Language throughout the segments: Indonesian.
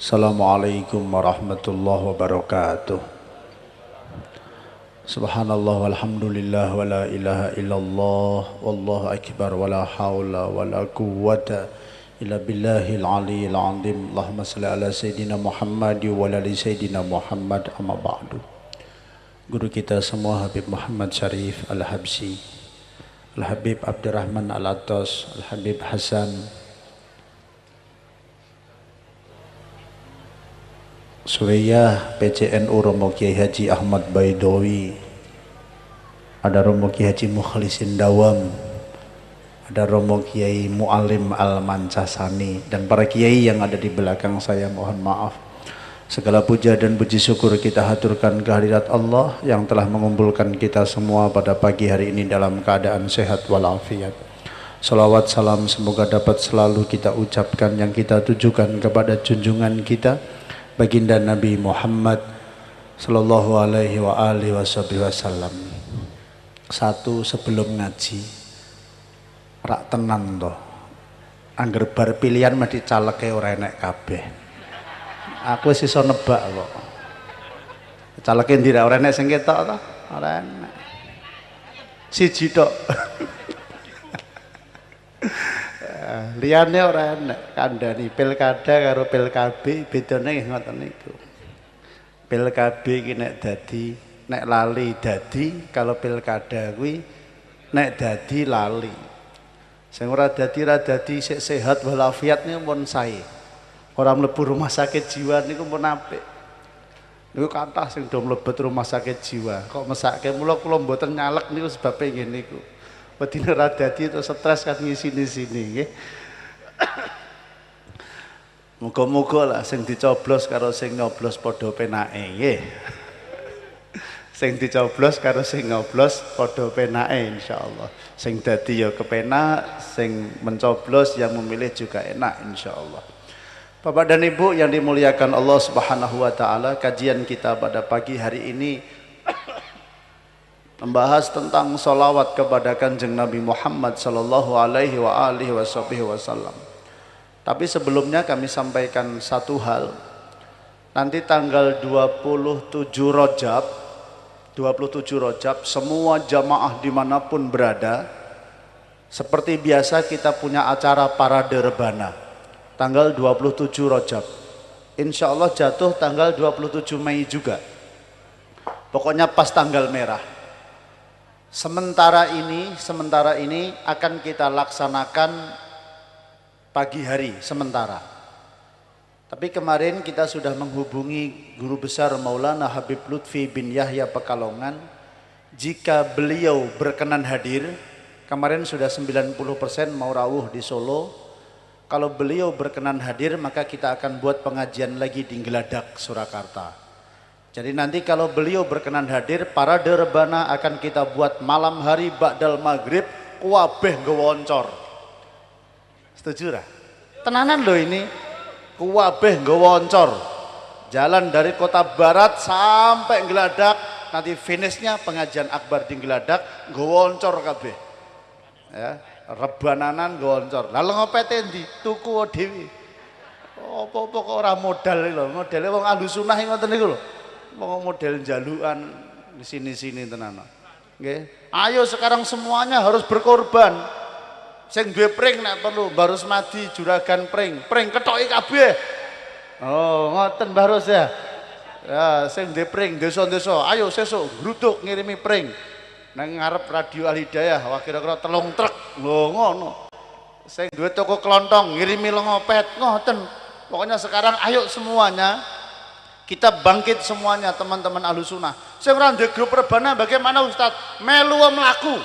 Assalamualaikum warahmatullahi wabarakatuh. Subhanallah walhamdulillah wa la ilaha illallah wallahu akbar wa la hawla wa la quwwata illa billahil aliyyil azim. Allahumma salli ala sayyidina Muhammad wa ala ali sayyidina Muhammad, amma ba'du. Guru kita semua Habib Muhammad Syarif Al-Habsyi, Al-Habib Abdurrahman Al-Attas, Al-Habib Hasan Suriyah, PCNU Romo Kiai Haji Ahmad Baidowi, ada Romo Kiai Haji Mukhlisin Dawam, ada Romo Kiai Mu'alim Al-Mancasani, dan para kiai yang ada di belakang saya, mohon maaf. Segala puja dan puji syukur kita haturkan kehadirat Allah yang telah mengumpulkan kita semua pada pagi hari ini dalam keadaan sehat walafiat. Salawat salam semoga dapat selalu kita ucapkan yang kita tujukan kepada junjungan kita Baginda Nabi Muhammad sallallahu alaihi wa alihi wasallam. Satu, sebelum ngaji rak tenan toh. Angger bar pilihan mah dicaleke ora enek kabeh. Aku wis iso nebak kok. Caleke ndi ora enek sing ketok to? Ora enek. Siji tok. Liyane ora enek kandhani pilkada karo pilkab bedane nggih ngoten niku. Pilkab iki nek dadi nek lali dadi, kalau pilkada kuwi nek dadi lali. Sing ora dadi sik sehat walafiat niku pun sae. Ora mlebu rumah sakit jiwa niku pun apik. Niku kathah sing do mlebet rumah sakit jiwa. Kok mesake mula kula mboten nyalek niku sebabe nggih niku. Wedine ora dadi terus stres kan ngisi-sini nggih. Muga-muga lah sing dicoblos karo sing nyoblos padha penake nggih. Sing dicoblos karo sing nyoblos padha penake insyaallah. Sing dadi ya kepenak, sing mencoblos yang memilih juga enak insyaallah. Bapak dan Ibu yang dimuliakan Allah Subhanahu wa taala, kajian kita pada pagi hari ini membahas tentang salawat kepada Kanjeng Nabi Muhammad sallallahu alaihi wa alihi wasallam. Tapi sebelumnya kami sampaikan satu hal. Nanti tanggal 27 Rajab semua jamaah dimanapun berada, seperti biasa kita punya acara parade rebana tanggal 27 Rajab. Insya Allah jatuh tanggal 27 Mei juga. Pokoknya pas tanggal merah. Sementara ini akan kita laksanakan pagi hari sementara. Tapi kemarin kita sudah menghubungi Guru Besar Maulana Habib Lutfi bin Yahya Pekalongan. Jika beliau berkenan hadir, kemarin sudah 90% mau rawuh di Solo. Kalau beliau berkenan hadir, maka kita akan buat pengajian lagi di Geladak, Surakarta. Jadi nanti kalau beliau berkenan hadir, parade rebana akan kita buat malam hari ba'dal maghrib, kuwabeh ngewoncor. Setuju lah? Tenanan loh ini, kuwabeh ngewoncor. Jalan dari kota barat sampai Geladak, nanti finishnya pengajian akbar di Geladak, ngewoncor kabeh. Ya, rebananan ngewoncor. Lalu ngopete ndi? Tuku dhewe. Apa-apa kok ora modal lho, modele wong Ahlus Sunnah ngoten niku lho. Mau model jaluan di sini-sini tenan. Nggih. Ayo sekarang semuanya harus berkorban. Sing duwe pring nek perlu Barus Madi juragan pring ketoki kabeh. Oh, ngoten Barus ya. Ya, sing duwe pring desa-desa, ayo sesuk gruduk ngirimi pring. Nang ngarep Radio Al Hidayah, wah kira-kira 3 truk. Lho ngono. Sing duwe toko kelontong ngirimi lengopet, ngoten. Pokoknya sekarang ayo semuanya kita bangkit semuanya teman-teman Ahlus Sunnah. Sing ora ndek grup rebana bagaimana Ustaz? Melu mlaku.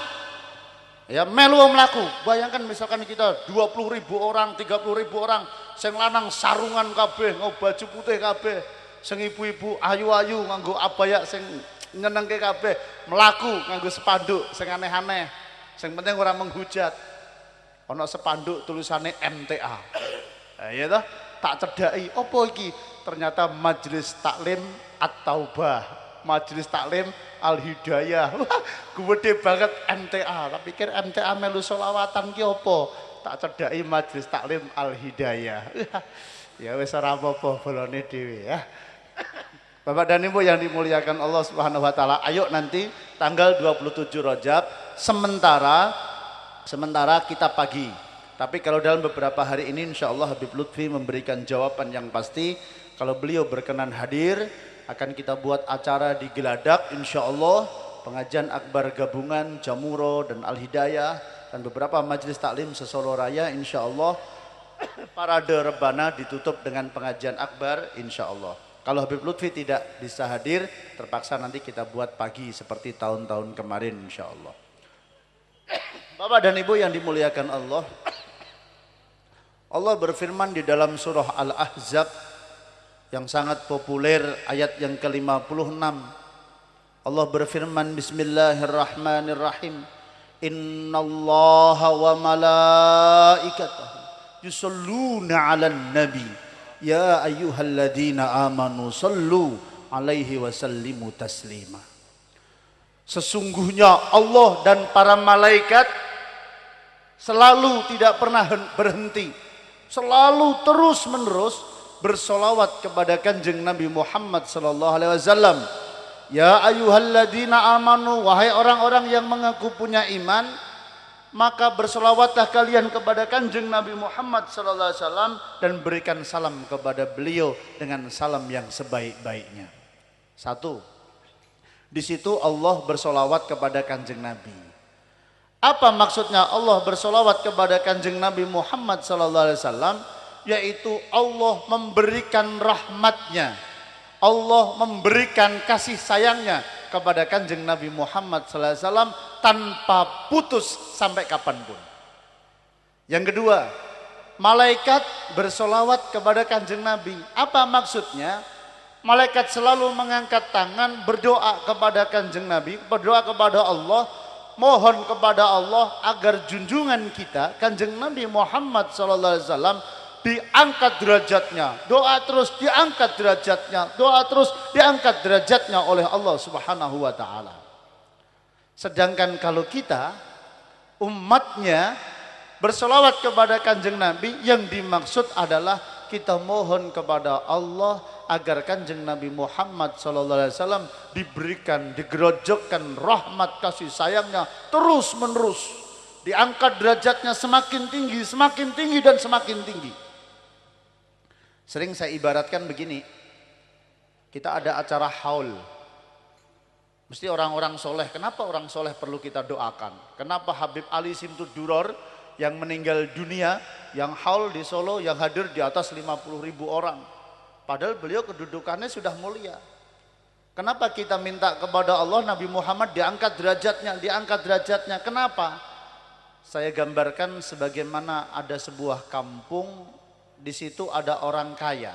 Ya melu mlaku. Bayangkan misalkan kita 20.000 orang, 30.000 orang, sing lanang sarungan kabeh, nggo baju putih kabeh, sing ibu-ibu ayu-ayu nganggo abaya sing nyenengke kabeh, mlaku nganggo spanduk sing aneh-aneh. Sing penting ora menghujat. Ana spanduk tulisane MTA. Ya toh? Tak cedaki, apa iki? Ternyata Majelis Taklim At-Taubah, Majelis Taklim Al-Hidayah. Wah, gede banget MTA. Tak pikir MTA melu selawatan ki apa? Tak cedaki Majelis Taklim Al-Hidayah. Ya wis ora apa-apa bolone dhewe ya. Bapak dan Ibu yang dimuliakan Allah Subhanahu wa taala, ayo nanti tanggal 27 Rajab sementara kita pagi. Tapi kalau dalam beberapa hari ini insya Allah Habib Lutfi memberikan jawaban yang pasti. Kalau beliau berkenan hadir, akan kita buat acara di Geladak insya Allah, pengajian akbar gabungan Jamuro dan Al Hidayah dan beberapa majelis taklim se-Solo Raya insya Allah. Parade rebana ditutup dengan pengajian akbar insya Allah. Kalau Habib Lutfi tidak bisa hadir, terpaksa nanti kita buat pagi seperti tahun-tahun kemarin insya Allah. Bapak dan Ibu yang dimuliakan Allah, Allah berfirman di dalam surah Al-Ahzab yang sangat populer ayat yang ke-56. Allah berfirman, Bismillahirrahmanirrahim. Innallaha wa malaikatahu yusalluna 'alan nabi ya ayyuhalladzina amanu sallu alaihi wasallimu taslima. Sesungguhnya Allah dan para malaikat selalu tidak pernah berhenti, selalu terus menerus bersolawat kepada kanjeng Nabi Muhammad sallallahu alaihi wasallam. Ya ayyuhalladzina amanu, wahai orang-orang yang mengaku punya iman, maka bersolawatlah kalian kepada kanjeng Nabi Muhammad sallallahu alaihi wasallam dan berikan salam kepada beliau dengan salam yang sebaik-baiknya. Satu, di situ Allah bersolawat kepada kanjeng Nabi. Apa maksudnya Allah bersolawat kepada kanjeng Nabi Muhammad sallallahu alaihi wasallam? Yaitu Allah memberikan rahmatnya, Allah memberikan kasih sayangnya kepada kanjeng Nabi Muhammad sallallahu alaihi wasallam tanpa putus sampai kapanpun. Yang kedua, malaikat bersolawat kepada kanjeng Nabi. Apa maksudnya? Malaikat selalu mengangkat tangan berdoa kepada kanjeng Nabi, berdoa kepada Allah, mohon kepada Allah agar junjungan kita kanjeng Nabi Muhammad sallallahu alaihi wasallam diangkat derajatnya. Doa terus diangkat derajatnya, doa terus diangkat derajatnya oleh Allah Subhanahu wa taala. Sedangkan kalau kita umatnya bersolawat kepada kanjeng Nabi, yang dimaksud adalah kita mohon kepada Allah agar kanjeng Nabi Muhammad SAW diberikan, digerojokkan rahmat kasih sayangnya terus menerus, diangkat derajatnya semakin tinggi dan semakin tinggi. Sering saya ibaratkan begini, kita ada acara haul, mesti orang-orang soleh. Kenapa orang soleh perlu kita doakan? Kenapa Habib Ali Simtud Duror yang meninggal dunia, yang haul di Solo, yang hadir di atas 50.000 orang, padahal beliau kedudukannya sudah mulia. Kenapa kita minta kepada Allah Nabi Muhammad diangkat derajatnya? Kenapa? Saya gambarkan sebagaimana ada sebuah kampung, di situ ada orang kaya.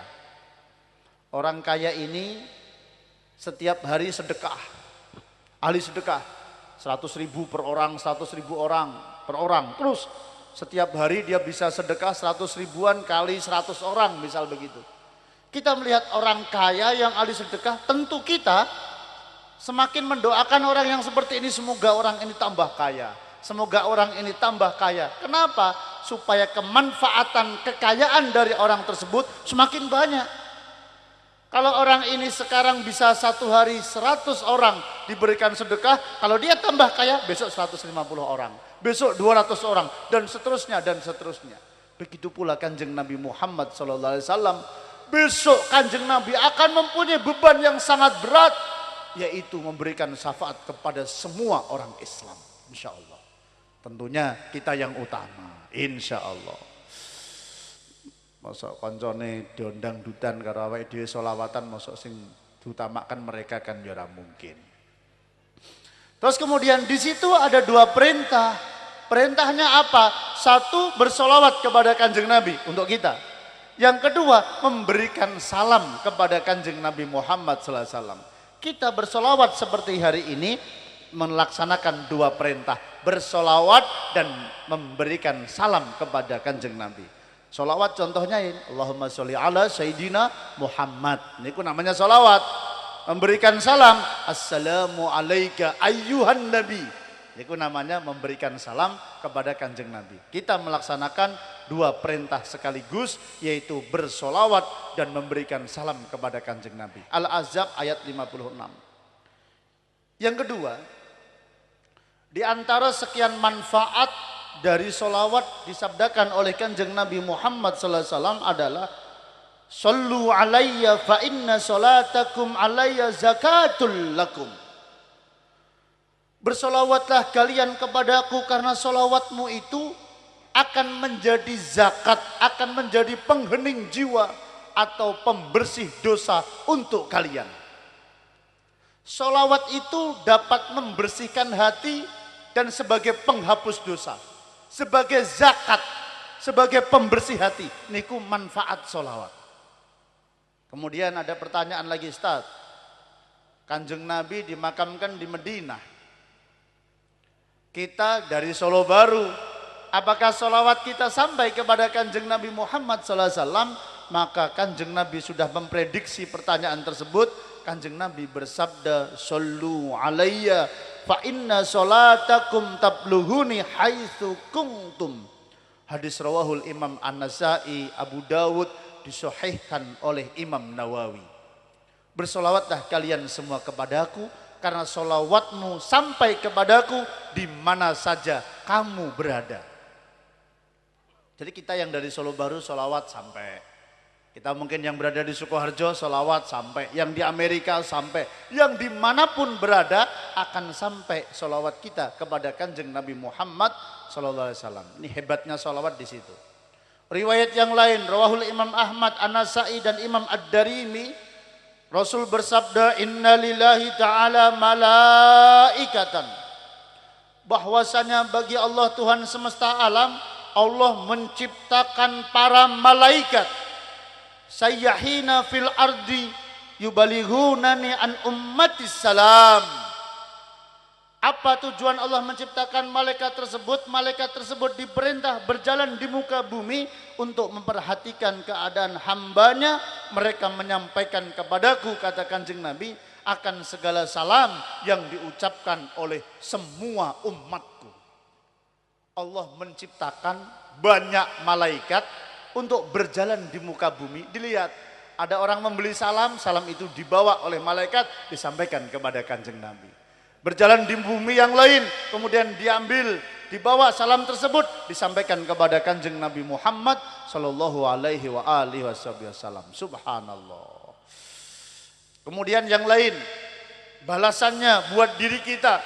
Orang kaya ini setiap hari sedekah, ahli sedekah 100.000 per orang, 100.000 orang per orang. Terus setiap hari dia bisa sedekah 100 ribuan kali 100 orang, misal begitu. Kita melihat orang kaya yang ahli sedekah, tentu kita semakin mendoakan orang yang seperti ini, semoga orang ini tambah kaya, semoga orang ini tambah kaya. Kenapa? Supaya kemanfaatan kekayaan dari orang tersebut semakin banyak. Kalau orang ini sekarang bisa satu hari 100 orang diberikan sedekah, kalau dia tambah kaya besok 150 orang, besok 200 orang, dan seterusnya dan seterusnya. Begitu pula kanjeng Nabi Muhammad SAW. Besok kanjeng Nabi akan mempunyai beban yang sangat berat, yaitu memberikan syafaat kepada semua orang Islam, insya Allah. Tentunya kita yang utama, insya Allah. Mosok koncone diundang dudan karo awake dhewe selawatan, mosok sing diutamakan mereka kan ya ora mungkin. Terus kemudian di situ ada dua perintah. Perintahnya apa? Satu, bersolawat kepada kanjeng Nabi untuk kita. Yang kedua, memberikan salam kepada kanjeng Nabi Muhammad SAW. Kita bersolawat seperti hari ini melaksanakan dua perintah, bersolawat dan memberikan salam kepada kanjeng Nabi. Solawat contohnya ini, Allahumma sholli ala Sayyidina Muhammad. Ini namanya solawat. Memberikan salam, assalamu alaika ayyuhan nabi. Itu namanya memberikan salam kepada kanjeng Nabi. Kita melaksanakan dua perintah sekaligus, yaitu bersolawat dan memberikan salam kepada Kanjeng Nabi. Al-Ahzab ayat 56. Yang kedua, di antara sekian manfaat dari solawat disabdakan oleh Kanjeng Nabi Muhammad SAW adalah Sallu alayya fa inna salatakum alayya zakatul lakum. Bersolawatlah kalian kepadaku karena solawatmu itu akan menjadi zakat, akan menjadi penghening jiwa atau pembersih dosa untuk kalian. Solawat itu dapat membersihkan hati dan sebagai penghapus dosa, sebagai zakat, sebagai pembersih hati. Niku manfaat solawat. Kemudian ada pertanyaan lagi, Ustaz. Kanjeng Nabi dimakamkan di Madinah. Kita dari Solo Baru, apakah solawat kita sampai kepada Kanjeng Nabi Muhammad SAW? Maka Kanjeng Nabi sudah memprediksi pertanyaan tersebut. Kanjeng Nabi bersabda, Sallu alayya fa inna solatakum tabluhuni haitsu kuntum. Hadis rawahul Imam An-Nasai, Abu Dawud, disahihkan oleh Imam Nawawi. Bersolawatlah kalian semua kepadaku, karena solawatmu sampai kepadaku di mana saja kamu berada. Jadi kita yang dari Solo Baru solawat sampai. Kita mungkin yang berada di Sukoharjo solawat sampai. Yang di Amerika sampai. Yang dimanapun berada akan sampai solawat kita kepada Kanjeng Nabi Muhammad SAW. Ini hebatnya solawat di situ. Riwayat yang lain, rawahul Imam Ahmad, An-Nasai dan Imam Ad-Darimi. Rasul bersabda, Inna lillahi ta'ala malaikatan. Bahwasanya bagi Allah Tuhan semesta alam, Allah menciptakan para malaikat. Sayyahina fil ardi yubalighunani an ummatis salam. Apa tujuan Allah menciptakan malaikat tersebut? Malaikat tersebut diperintah berjalan di muka bumi untuk memperhatikan keadaan hambanya. Mereka menyampaikan kepadaku, kata Kanjeng Nabi, akan segala salam yang diucapkan oleh semua umatku. Allah menciptakan banyak malaikat untuk berjalan di muka bumi. Dilihat, ada orang membeli salam, salam itu dibawa oleh malaikat, disampaikan kepada Kanjeng Nabi. Berjalan di bumi yang lain, kemudian diambil, dibawa salam tersebut, disampaikan kepada Kanjeng Nabi Muhammad sallallahu alaihi wa alihi wasallam. Subhanallah. Kemudian yang lain, balasannya buat diri kita,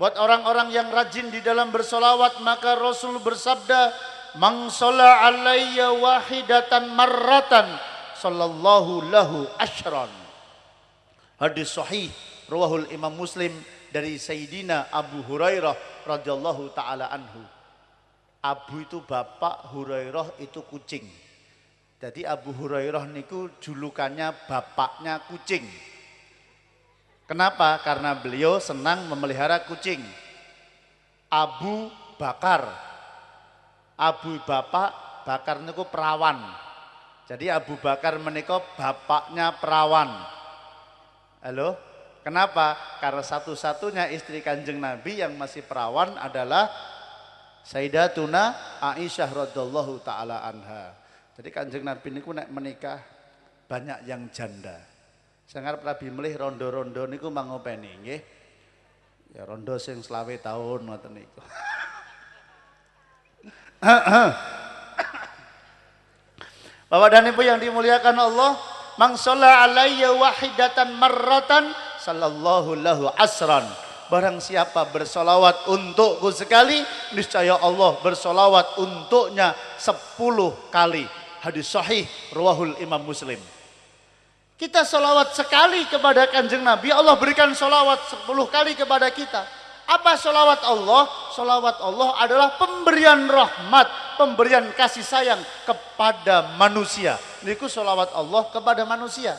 buat orang-orang yang rajin di dalam bersolawat, maka Rasul bersabda, "Man shalla alayya wahidatan marratan, sallallahu lahu asyran." Hadis sahih rawahul Imam Muslim dari Sayyidina Abu Hurairah radhiyallahu taala anhu. Abu itu bapak, Hurairah itu kucing. Jadi Abu Hurairah niku julukannya bapaknya kucing. Kenapa? Karena beliau senang memelihara kucing. Abu Bakar. Abu bapak, Bakar niku perawan. Jadi Abu Bakar menika bapaknya perawan. Halo? Kenapa? Karena satu-satunya istri Kanjeng Nabi yang masih perawan adalah Sayyidatuna Aisyah radhiyallahu taala anha. Jadi Kanjeng Nabi niku nek menikah banyak yang janda. Saya ngarep Nabi milih rondo-rondo niku mangopeni nggih. Ya rondo sing 20 tahun ngoten niku. Bapak dan Ibu yang dimuliakan Allah, man shalla alayya wahidatan marratan sallallahu lahu asran. Barang siapa bersolawat untukku sekali, niscaya Allah bersolawat untuknya 10 kali. Hadis sahih rawahul Imam Muslim. Kita solawat sekali kepada Kanjeng Nabi, Allah berikan solawat 10 kali kepada kita. Apa solawat Allah? Solawat Allah adalah pemberian rahmat, pemberian kasih sayang kepada manusia. Niku solawat Allah kepada manusia.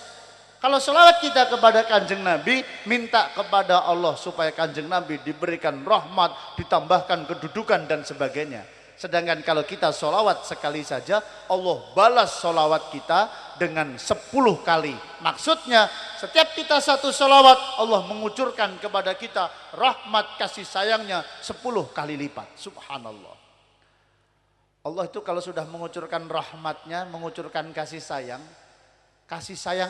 Kalau solawat kita kepada Kanjeng Nabi, minta kepada Allah supaya Kanjeng Nabi diberikan rahmat, ditambahkan kedudukan dan sebagainya. Sedangkan kalau kita solawat sekali saja, Allah balas solawat kita dengan 10 kali. Maksudnya setiap kita satu solawat, Allah mengucurkan kepada kita rahmat kasih sayangnya 10 kali lipat. Subhanallah. Allah itu kalau sudah mengucurkan rahmatnya, mengucurkan kasih sayang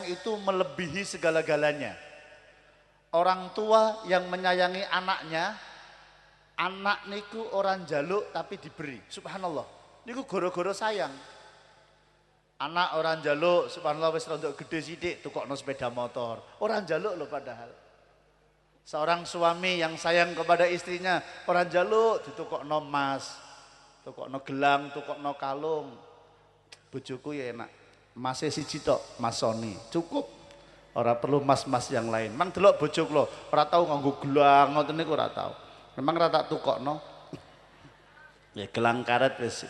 itu melebihi segala-galanya. Orang tua yang menyayangi anaknya, anak niku orang jaluk tapi diberi. Subhanallah. Niku goro-goro sayang. Anak orang jaluk, subhanallah wis rondok gede sithik tukokno sepeda motor. Orang jaluk loh padahal. Seorang suami yang sayang kepada istrinya, orang jaluk ditukokno emas, tukokno gelang, tukokno kalung. Bojoku ya enak. Masih siji tok, Mas Soni. Cukup. Ora perlu mas-mas yang lain. Mang delok bojo kula, ora tau nganggo gelang ngoten niku ora tau. Memang ora tak tukokno. Ya gelang karet wis.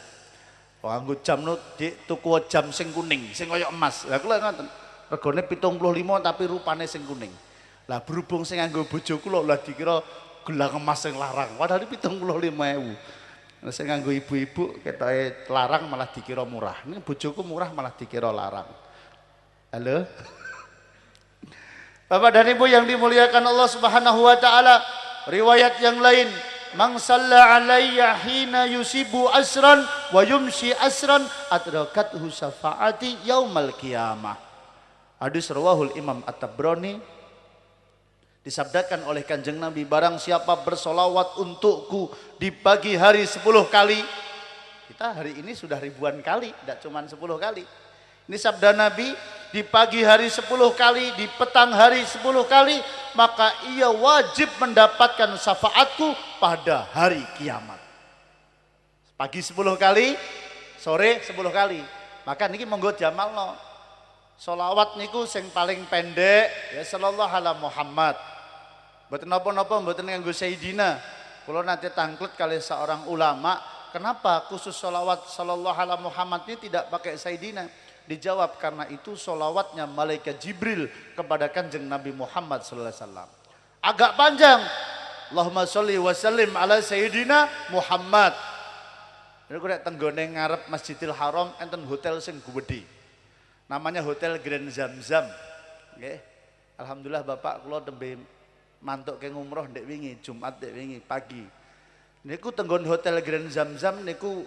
Nganggo jam no Dik, tuku jam sing kuning, sing kaya emas. Lah kula ngoten. Regane 75 tapi rupane sing kuning. Lah berhubung sing nganggo bojo kula lah dikira gelang emas sing larang. Padahal 75.000. Sing nganggo ibu-ibu ketoke larang malah dikira murah. Ini bojoku murah malah dikira larang. Halo? Bapak dan Ibu yang dimuliakan Allah Subhanahu wa taala, riwayat yang lain, "Man shalla alayya hina yusibu asran wa yumshi asran adrakathu syafaati yaumal qiyamah." Hadis rawahul Imam At-Tabrani. Disabdakan oleh Kanjeng Nabi, barang siapa bersolawat untukku di pagi hari 10 kali. Kita hari ini sudah ribuan kali, tidak cuma 10 kali. Ini sabda Nabi, di pagi hari 10 kali, di petang hari 10 kali, maka ia wajib mendapatkan syafaatku pada hari kiamat. Pagi 10 kali, sore 10 kali. Maka niki monggo jamalno. Sholawat niku sing paling pendek ya sallallahu ala Muhammad. Mboten napa-napa mboten nganggo Sayyidina. Kula nanti tangklet kali seorang ulama, kenapa khusus sholawat sallallahu ala Muhammad ini tidak pakai Sayyidina? Dijawab karena itu sholawatnya malaikat Jibril kepada Kanjeng Nabi Muhammad sallallahu alaihi wasallam. Agak panjang. Allahumma sholli wa sallim ala Sayyidina Muhammad. Niku nek tenggone ngarep Masjidil Haram enten hotel sing gedhe. Namanya Hotel Grand Zamzam. Nggih. Alhamdulillah Bapak kula tembe mantuk ke umroh ndek wingi, Jumat ndek wingi pagi. Niku tenggon Hotel Grand Zamzam niku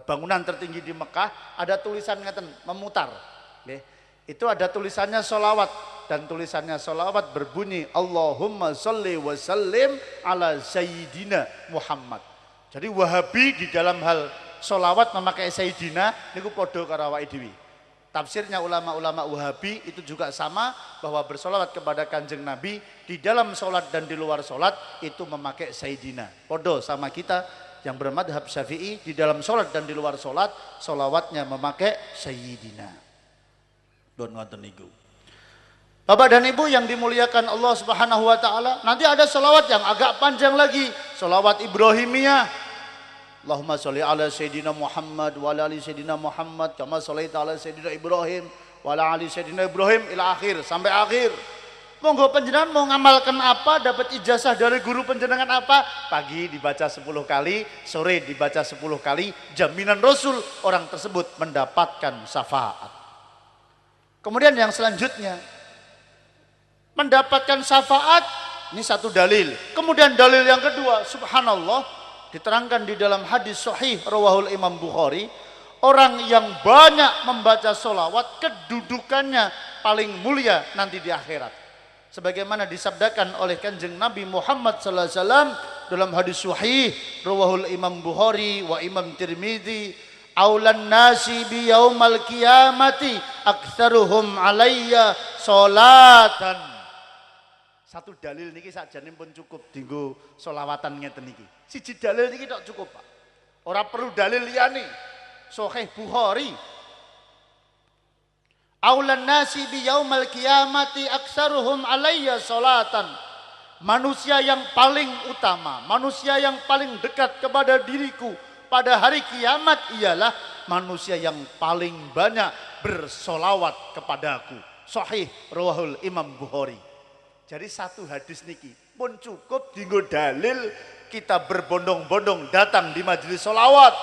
bangunan tertinggi di Mekah, ada tulisan ngeten memutar. Nggih. Itu ada tulisannya sholawat dan tulisannya sholawat berbunyi Allahumma sholli wa sallim ala Sayyidina Muhammad. Jadi Wahabi di dalam hal sholawat memakai Sayyidina niku podo karo awake dhewe. Tafsirnya ulama-ulama Wahabi itu juga sama, bahwa bersolawat kepada Kanjeng Nabi di dalam sholat dan di luar sholat itu memakai Sayyidina. Podo sama kita yang bermadhab Syafi'i, di dalam sholat dan di luar sholat sholawatnya memakai Sayyidina. Don ngoten niku. Bapak dan Ibu yang dimuliakan Allah Subhanahu wa taala, nanti ada sholawat yang agak panjang lagi, sholawat Ibrahimiyah. Allahumma sholli ala Sayyidina Muhammad wa ala ali Sayyidina Muhammad kama shallaita ala Sayyidina Ibrahim wa ala ali Sayyidina Ibrahim ila akhir, sampai akhir. Monggo panjenengan mau ngamalkan apa, dapat ijazah dari guru panjenengan apa, pagi dibaca 10 kali, sore dibaca 10 kali, jaminan Rasul orang tersebut mendapatkan syafaat. Kemudian yang selanjutnya, mendapatkan syafaat, ini satu dalil. Kemudian dalil yang kedua, subhanallah, diterangkan di dalam hadis sahih rawahul Imam Bukhari, orang yang banyak membaca sholawat kedudukannya paling mulia nanti di akhirat. Sebagaimana disabdakan oleh Kanjeng Nabi Muhammad sallallahu alaihi wasallam dalam hadis sahih rawahul Imam Bukhari wa Imam Tirmidzi, aulan nasi bi yaumal qiyamati aktsaruhum alayya sholatan. Satu dalil niki sakjane pun cukup dienggo sholawatan ngeten niki. Siji dalil niki tok cukup, Pak. Ora perlu dalil liyane. Sahih Bukhari. Aulan nasi bi yaumal qiyamati aktsaruhum alayya sholatan. Manusia yang paling utama, manusia yang paling dekat kepada diriku pada hari kiamat ialah manusia yang paling banyak bersolawat kepadaku. Sahih rawahul Imam Bukhari. Jadi satu hadis niki pun cukup dienggo dalil kita berbondong-bondong datang di majelis solawat.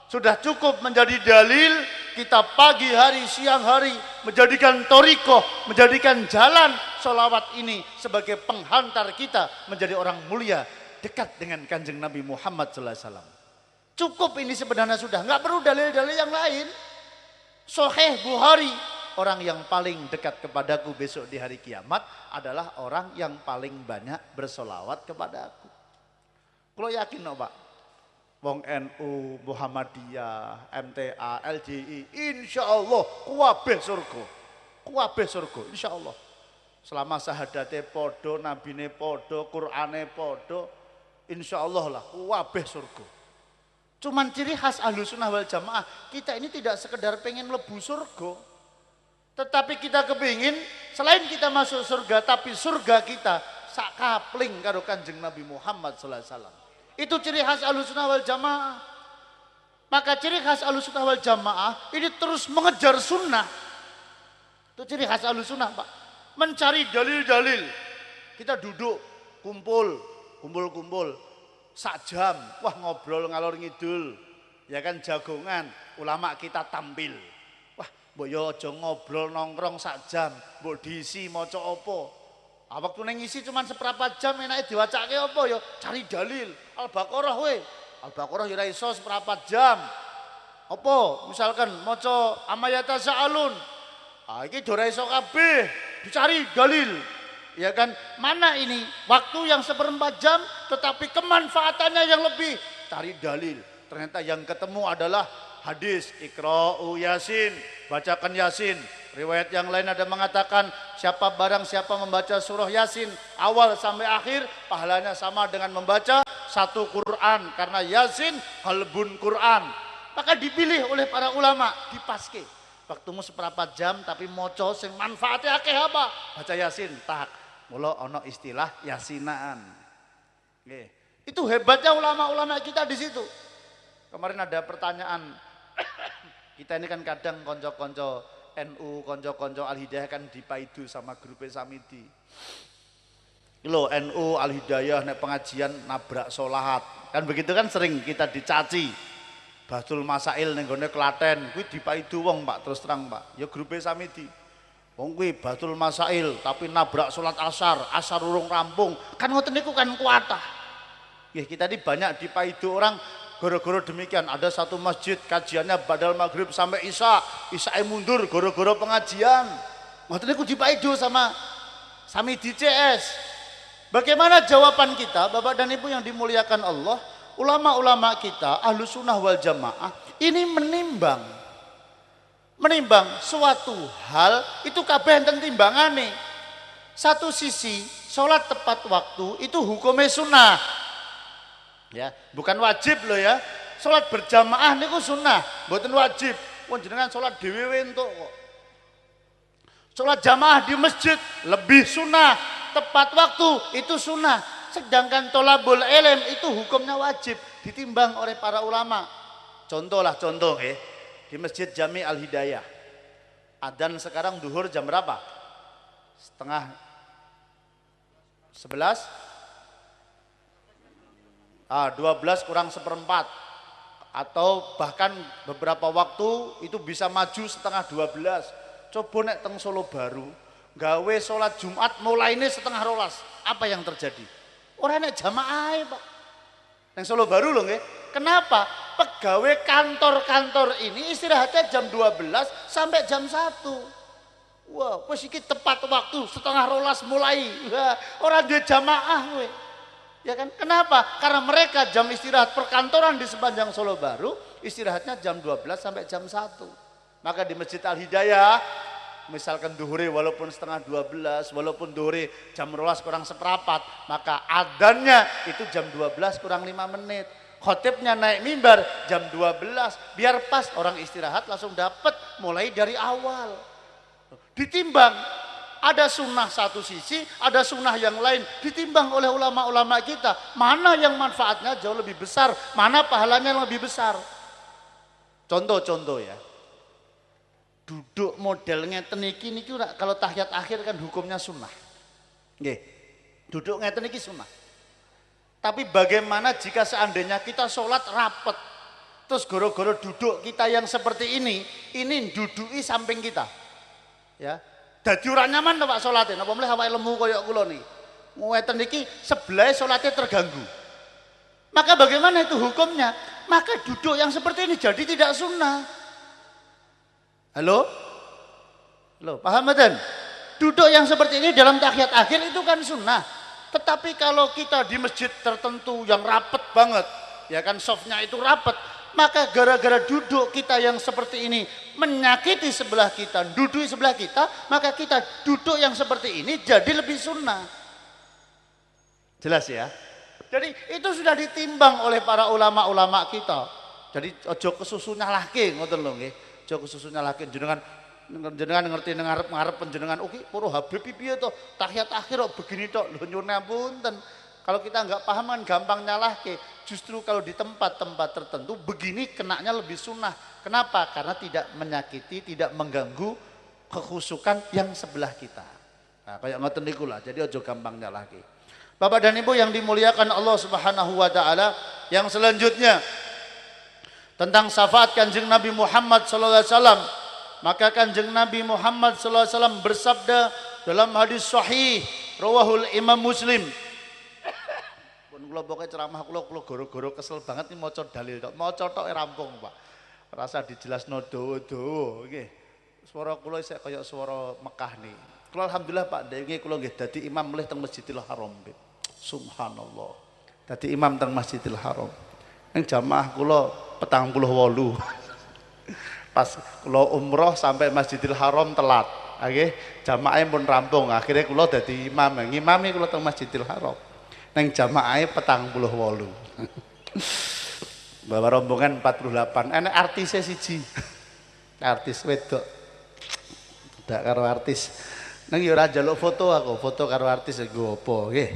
Sudah cukup menjadi dalil kita pagi hari, siang hari menjadikan torikoh, menjadikan jalan solawat ini sebagai penghantar kita menjadi orang mulia dekat dengan Kanjeng Nabi Muhammad sallallahu alaihi wasallam. Cukup ini sebenarnya sudah, nggak perlu dalil-dalil yang lain. Sahih Bukhari, orang yang paling dekat kepadaku besok di hari kiamat adalah orang yang paling banyak bersolawat kepada aku. Kalau yakin no Pak, wong NU, Muhammadiyah, MTA, LDI, insya Allah kuwabeh surga, kuwabeh surga, insya Allah. Selama sahadate podo, nabine podo, Qur'ane podo, insya Allah lah kuwabeh surga. Cuman ciri khas Ahlussunnah wal Jamaah, kita ini tidak sekedar pengen mlebu surga, tetapi kita kepingin selain kita masuk surga, tapi surga kita sak kapling karo Kanjeng Nabi Muhammad sallallahu alaihi wasallam. Itu ciri khas Ahlussunnah wal Jamaah. Maka ciri khas Ahlussunnah wal Jamaah ini terus mengejar sunnah. Itu ciri khas Ahlussunnah Pak. Mencari dalil-dalil. Kita duduk, kumpul sak jam, wah ngobrol ngalor ngidul, ya kan jagongan, ulama kita tampil. Wah, mbok yo aja ngobrol nongkrong sak jam, mbok diisi maca apa. Waktu neng ngisi cuman seperempat jam enake diwacake apa ya? Cari dalil. Al-Baqarah we. Al-Baqarah ya ora iso seperempat jam. Apa? Misalkan maca amayata sa'alun. Iki ora iso kabeh, dicari dalil. Ya kan, mana ini waktu yang seperempat jam tetapi kemanfaatannya yang lebih, cari dalil. Ternyata yang ketemu adalah hadis Iqra'u Yasin, bacakan Yasin. Riwayat yang lain ada mengatakan barang siapa membaca surah Yasin awal sampai akhir pahalanya sama dengan membaca satu Quran, karena Yasin halbun Quran. Maka dipilih oleh para ulama, dipaske waktumu seperempat jam tapi moco sing manfaatnya akeh apa? Baca Yasin, tak. Mula ono istilah yasinaan. Oke. Itu hebatnya ulama-ulama kita di situ. Kemarin ada pertanyaan, kita ini kan kadang konco-konco NU, konco-konco Al-Hidayah kan dipaidu sama grup Samidi. Lo NU Al-Hidayah nek pengajian nabrak sholat, kan begitu kan sering kita dicaci. Batul Masail ning gone Klaten, kuwi dipaidu wong Pak, terus terang Pak. Ya grup Samidi. Wong kuwi Batul Masail tapi nabrak sholat asar urung rampung. Kan ngoten niku kan kuatah. Ya kita ini banyak dipaidu orang goro-goro demikian. Ada satu masjid kajiannya badal maghrib sampai isya mundur goro-goro pengajian. Ngoten niku dipaidu sama Samidi CS. Bagaimana jawaban kita Bapak dan Ibu yang dimuliakan Allah? Ulama-ulama kita Ahlussunnah wal Jamaah ini menimbang suatu hal itu kabeh enten timbangane. Satu sisi sholat tepat waktu itu hukumnya sunnah, ya bukan wajib loh ya. Sholat berjamaah niku sunnah, mboten wajib. Wong jenengan sholat dhewe entuk kok. Sholat jamaah di masjid lebih sunnah, tepat waktu itu sunnah. Sedangkan tolabul ilm itu hukumnya wajib, ditimbang oleh para ulama. Contoh di Masjid Jami Al-Hidayah. Adzan sekarang duhur jam berapa? Setengah 11? 12 kurang seperempat. Atau bahkan beberapa waktu itu bisa maju setengah 12. Coba nek teng Solo Baru, gawe sholat Jumat mulai ini setengah 12. Apa yang terjadi? Orang nek jamaah Pak. Yang Solo Baru loh nggih. Kenapa? Pegawai kantor-kantor ini istirahatnya jam 12 sampai jam 1. Wah, wis iki tepat waktu setengah 12 mulai. Wah, orang dia jamaah we. Ya kan? Kenapa? Karena mereka jam istirahat perkantoran di sepanjang Solo Baru istirahatnya jam 12 sampai jam 1. Maka di Masjid Al-Hidayah misalkan duhuri walaupun setengah 12, walaupun duhuri jam 12 kurang seperempat, maka adzannya itu jam 12 kurang 5 menit. Khotibnya naik mimbar jam 12, biar pas orang istirahat langsung dapat mulai dari awal. Ditimbang, ada sunnah satu sisi, ada sunnah yang lain, ditimbang oleh ulama-ulama kita. Mana yang manfaatnya jauh lebih besar, mana pahalanya yang lebih besar. Contoh-contoh ya. Duduk modelnya teniki niki kalau tahiyat akhir kan hukumnya sunnah. Nggih. Duduk ngeten iki sunnah. Tapi bagaimana jika seandainya kita sholat rapet, terus goro-goro duduk kita yang seperti ini duduki samping kita, ya. Dadi ora nyaman to Pak salate, napa mleh awake lemu kaya kula niki. Ngeten iki sebelah salatnya terganggu. Maka bagaimana itu hukumnya? maka duduk yang seperti ini jadi tidak sunnah. Halo? Halo, paham betul? Duduk yang seperti ini dalam tahiyat akhir itu kan sunnah. Tetapi kalau kita di masjid tertentu yang rapet banget, ya kan softnya itu rapet, maka gara-gara duduk kita yang seperti ini menyakiti sebelah kita, duduk sebelah kita, maka kita duduk yang seperti ini jadi lebih sunnah. Jelas ya? Jadi itu sudah ditimbang oleh para ulama-ulama kita. Jadi ojo kesusu nyalahke ngoten lho nggih. Ojo kesusu nyalahke jenengan ngerti ngarep-ngarep panjenengan ugi pura Habib piye to tahiyat akhir kok begini tok lho nyuwun ngapunten. Kalau kita nggak paham kan gampang nyalahke. Justru kalau di tempat-tempat tertentu begini kenaknya lebih sunnah. Kenapa? Karena tidak menyakiti, tidak mengganggu kekhusukan yang sebelah kita. Nah, kayak ngoten niku lah. Jadi ojo gampang nyalahke. Bapak dan Ibu yang dimuliakan Allah Subhanahu wa taala, yang selanjutnya tentang syafaat Kanjeng Nabi Muhammad sallallahu alaihi wasallam. Maka Kanjeng Nabi Muhammad sallallahu alaihi wasallam bersabda dalam hadis sahih rawahul Imam Muslim. Kula pokoke ceramah kula goro-goro kesel banget nih maca dalil tok. Maca tok rampung, Pak. Rasa dijelasno dawa-dawa nggih. Swara kula isih kaya swara Mekah nih. Kula alhamdulillah Pak, nggih kula nggih dadi imam mlih teng Masjidil Haram. Subhanallah. Dadi imam teng Masjidil Haram. Ning jamaah kula 48. Pas kula umroh sampai Masjidil Haram telat. Nggih, jamaah pun rampung. Akhirnya kula dadi imam. Ngimami kula teng Masjidil Haram. Neng jamaahnya 48. Bawa rombongan 48. Enak artisnya siji. Artis wedok. Tidak karo artis. Neng yo ora njaluk foto aku, foto karo artis nggo apa nggih.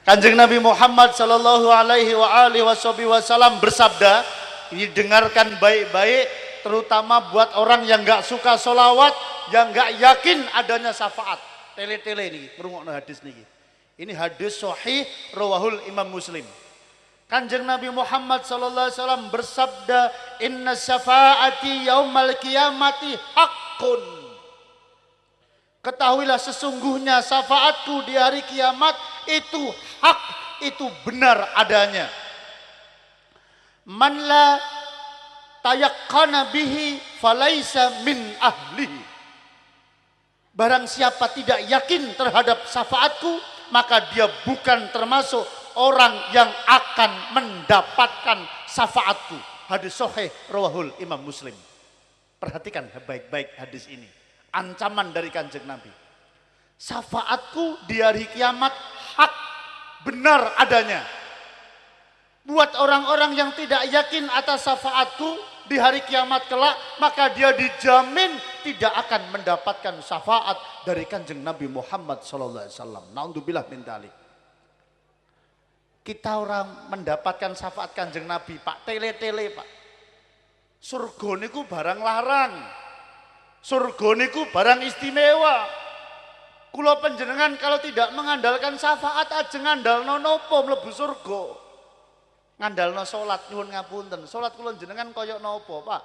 Kanjeng Nabi Muhammad sallallahu alaihi wasallam bersabda, ini dengarkan baik-baik terutama buat orang yang enggak suka sholawat, yang enggak yakin adanya syafaat. Tele-tele niki, ngrungokno hadis niki. Ini hadis sahih rawahul Imam Muslim. Kanjeng Nabi Muhammad sallallahu alaihi wasallam bersabda, "Inna syafaati yaumal qiyamati haqqun." Ketahuilah sesungguhnya syafaatku di hari kiamat itu hak, itu benar adanya. Man la tayaqqana bihi falaisa min ahlihi. Barang siapa tidak yakin terhadap syafaatku, maka dia bukan termasuk orang yang akan mendapatkan syafaatku. Hadis sahih rawahul Imam Muslim. Perhatikan baik-baik hadis ini. Ancaman dari Kanjeng Nabi. Syafaatku di hari kiamat hak, benar adanya. Buat orang-orang yang tidak yakin atas syafaatku di hari kiamat kelak, maka dia dijamin tidak akan mendapatkan syafaat dari Kanjeng Nabi Muhammad sallallahu alaihi wasallam. Naudzubillah min dzalik. Kita orang mendapatkan syafaat Kanjeng Nabi, Pak, tele-tele, Pak. Surga niku barang larang. Surga niku barang istimewa. Kula panjenengan kalau tidak mengandalkan syafaat aja ngandalno napa mlebu surga. Ngandalno salat nyuwun ngapunten. Salat kula jenengan kaya napa, Pak?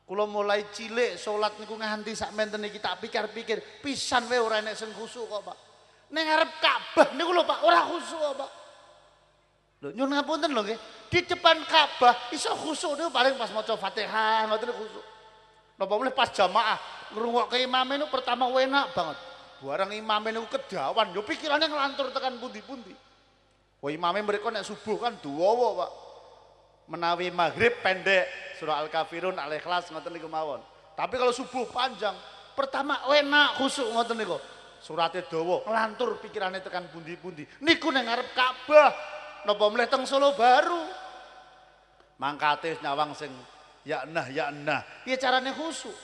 Kula mulai cilik salat niku nganti sak menten iki tak pikir-pikir, pisan wae ora enek sing khusuk kok, Pak. Ning ngarep Ka'bah niku lho, Pak, ora khusuk kok, Pak. Lho nyuwun ngapunten lho nggih. Di depan Ka'bah iso khusuk niku paling pas maca Fatihah ngoten khusuk. Napa meneh pas jamaah ngrungokke imame niku pertama enak banget. Barang imame niku kedawan, yo pikirane nglantur tekan pundi-pundi. Wah imamnya mereka nek subuh kan duwowo, Pak. Menawi maghrib pendek surah Al-Kafirun, Al-Ikhlas ngoten niku mawon. Tapi kalau subuh panjang, pertama enak khusuk ngoten niku. Surate dawa, nglantur pikirane tekan pundi-pundi. Niku ning ngarep Ka'bah. Napa mleh teng Solo Baru. Mangkate nyawang sing ya nah. Piye carane khusuk?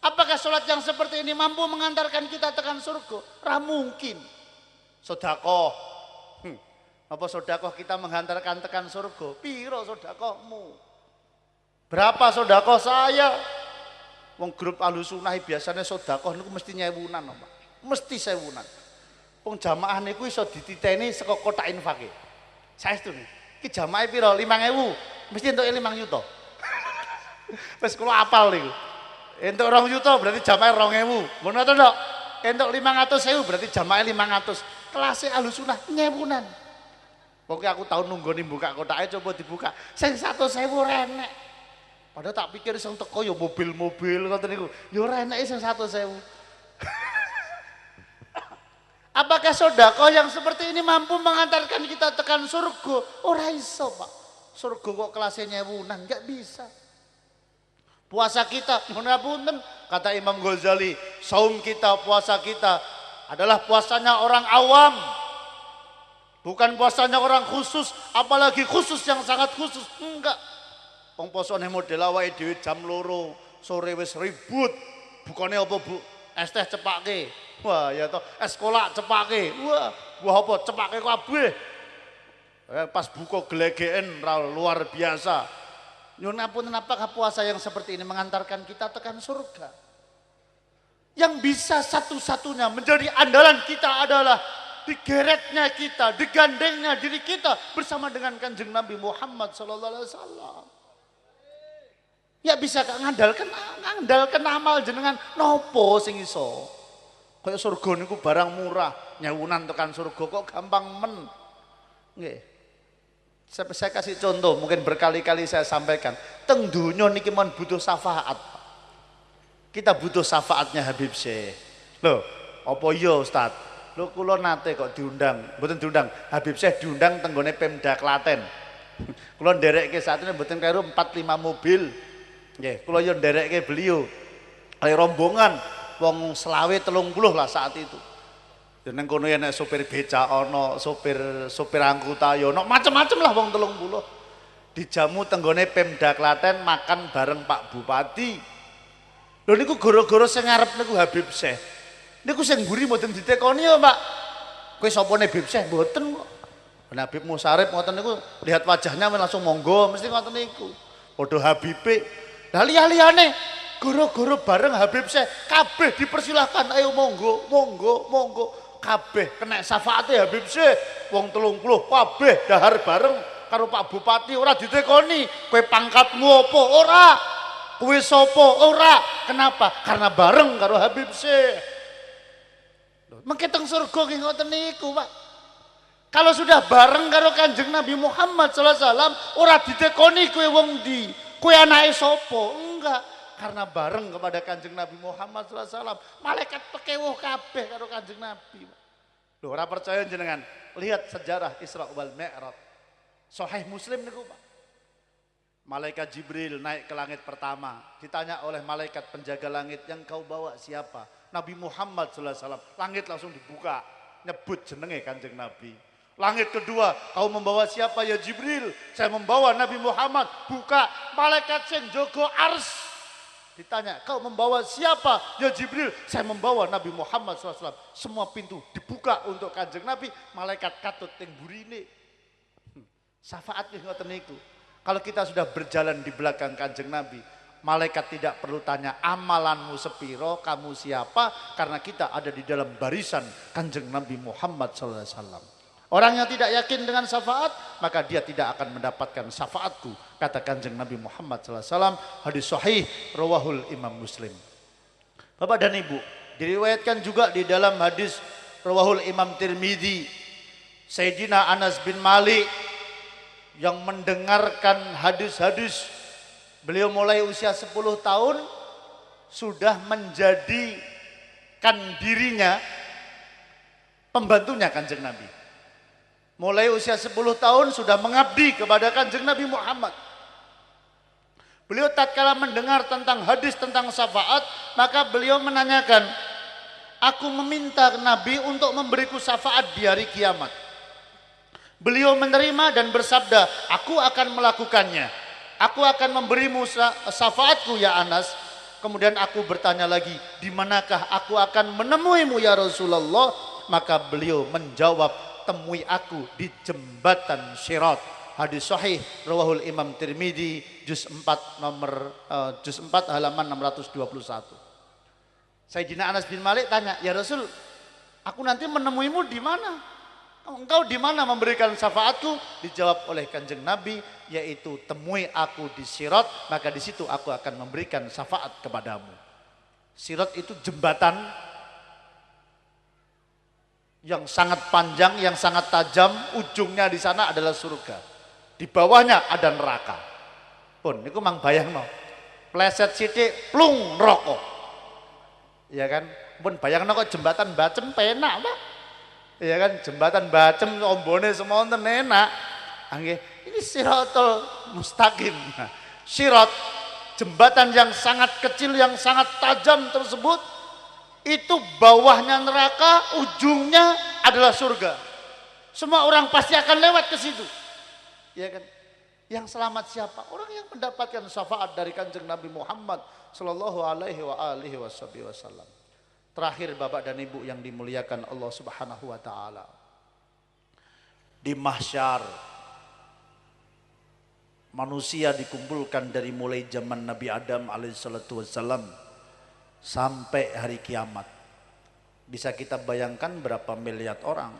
Apakah salat yang seperti ini mampu mengantarkan kita tekan surga? Ora mungkin. Sedekah. Apa sedekah kita menghantarkan tekan surga? Piro sedekahmu? Berapa sedekah saya? Wong grup Ahlussunnah biasanya sedekah niku mesti nyewunan, Pak. Mesti sewunan. Wong jamaah niku iso dititeni saka kotak infake. Saestu niki. Ki jamaah piro? 5.000. Mesti entuk 5 juta. Wis kula apal niku. Entuk 2 juta berarti jamaah 2.000. Mun ngoten tok. Entuk 500.000 berarti jamaah 500. Kelasé Ahlussunnah nyewunan. Pokoknya aku tahu nunggoni buka kotaknya, coba dibuka. Sing 100.000 renek. Padahal tak pikir sing teko ya mobil-mobil ngoten niku. Ya reneke sing 100.000. Apakah sedekah yang seperti ini mampu mengantarkan kita tekan surga? Ora iso, Pak. Surga kok kelasnya nyewunan, enggak bisa. Puasa kita, nyuwun ngapunten, kata Imam Ghazali, saum kita, puasa kita adalah puasanya orang awam. Bukan puasanya orang khusus, apalagi khusus yang sangat khusus. Enggak. Wong posone model awake dhewe jam 2 sore wis ribut. Bukane apa, Bu? Es teh cepake. Wah, ya toh, es kolak cepake. Wah, buah apa cepake kabeh. Pas buka gelegeken luar biasa. Nyuwun ampun, apakah puasa yang seperti ini mengantarkan kita tekan surga? Yang bisa satu-satunya menjadi andalan kita adalah digeretnya kita, digandengnya diri kita bersama dengan Kanjeng Nabi Muhammad SAW. Ya bisa ngandalkan amal jenengan nopo sing iso. Kayak surga niku barang murah, nyewunan tekan surga kok gampang men. Nggih. Saya kasih contoh, mungkin berkali-kali saya sampaikan. Teng dunya niki mon butuh syafaat. Kita butuh syafaatnya Habib Syekh. Loh, apa iya Ustaz? Lho kula nate kok diundang, mboten diundang. Habib Syekh diundang teng gone Pemda Klaten. Kula nderekke satune mboten karo 4-5 mobil. Nggih, kula yo nderekke beliau. Kaya rombongan wong 20-30 lah saat itu. Jeneng kono nek sopir becak ana, sopir angkutan yo ono, macem-macem lah wong 30. Dijamu teng gone Pemda Klaten makan bareng Pak Bupati. Lho niku gara-gara sing ngarep niku Habib Syekh. Niku sing mburi mboten ditekoni ya, Pak. Kowe sapane Habib Syekh mboten kok. Nek Habib Musyarif ngoten niku lihat wajahnya langsung monggo, mesti ngoten niku. Padha Habibe. Lah liyane gara-gara bareng Habib Syekh kabeh dipersilahkan, ayo monggo, monggo, monggo. Kabeh kena syafaate Habib Syekh. Wong 30 kabeh dahar bareng karo Pak Bupati ora ditekoni. Kowe pangkatmu apa? Ora. Kowe sapa? Ora. Kenapa? Karena bareng karo Habib Syekh. Mengke teng surga nggih ngoten niku, Pak. Kalau sudah bareng karo Kanjeng Nabi Muhammad sallallahu alaihi wasallam, ora ditekoni kowe wong ndi, kowe anake sapa? Enggak, karena bareng kepada Kanjeng Nabi Muhammad sallallahu alaihi wasallam, malaikat pekewuh kabeh karo Kanjeng Nabi. Lho ora percaya jenengan? Lihat sejarah Isra wal Mi'raj. Sahih Muslim niku, Pak. Malaikat Jibril naik ke langit pertama, ditanya oleh malaikat penjaga langit, yang kau bawa siapa? Nabi Muhammad SAW. Langit langsung dibuka, nyebut jenenge Kanjeng Nabi. Langit kedua, kau membawa siapa ya Jibril? Saya membawa Nabi Muhammad. Buka, malaikat sing jaga ars. Ditanya, kau membawa siapa ya Jibril? Saya membawa Nabi Muhammad SAW. Semua pintu dibuka untuk Kanjeng Nabi. Malaikat katut yang burine. Syafaat ngoten niku. Kalau kita sudah berjalan di belakang Kanjeng Nabi, malaikat tidak perlu tanya amalanmu sepiro, kamu siapa, karena kita ada di dalam barisan Kanjeng Nabi Muhammad SAW. Orang yang tidak yakin dengan syafaat, maka dia tidak akan mendapatkan syafaatku, kata Kanjeng Nabi Muhammad SAW. Hadis sahih rawahul Imam Muslim. Bapak dan Ibu, diriwayatkan juga di dalam hadis rawahul Imam Tirmidzi, Sayyidina Anas bin Malik yang mendengarkan hadis-hadis, beliau mulai usia 10 tahun sudah menjadikan dirinya pembantunya Kanjeng Nabi. Mulai usia 10 tahun sudah mengabdi kepada Kanjeng Nabi Muhammad. Beliau tatkala mendengar tentang hadis tentang syafaat, maka beliau menanyakan, aku meminta Nabi untuk memberiku syafaat di hari kiamat. Beliau menerima dan bersabda, aku akan melakukannya. Aku akan memberimu syafaatku ya Anas. Kemudian aku bertanya lagi, di manakah aku akan menemuimu ya Rasulullah? Maka beliau menjawab, temui aku di jembatan Sirat. Hadis sahih rawahul Imam Tirmidzi juz 4 halaman 621. Sayyidina Anas bin Malik tanya, ya Rasul, aku nanti menemuimu di mana? Engkau di mana memberikan syafaatku? Dijawab oleh Kanjeng Nabi, yaitu temui aku di Sirat, maka di situ aku akan memberikan syafaat kepadamu. Sirat itu jembatan yang sangat panjang, yang sangat tajam, ujungnya di sana adalah surga. Di bawahnya ada neraka. Pun niku mang bayangno. Pleset sithik plung neraka. Ya kan? Pun bayangno kok jembatan Bacem penak, Pak. Ya kan, jembatan Bacem ombone semonten enak. Nggih, ini Shiratal Mustaqim. Nah, Sirat, jembatan yang sangat kecil, yang sangat tajam tersebut, itu bawahnya neraka, ujungnya adalah surga. Semua orang pasti akan lewat ke situ. Ya kan? Yang selamat siapa? Orang yang mendapatkan syafaat dari Kanjeng Nabi Muhammad sallallahu alaihi wasallam. Terakhir Bapak dan Ibu yang dimuliakan Allah Subhanahu wa taala. Di mahsyar manusia dikumpulkan dari mulai zaman Nabi Adam alaihissalatu wassalam sampai hari kiamat. Bisa kita bayangkan berapa miliar orang.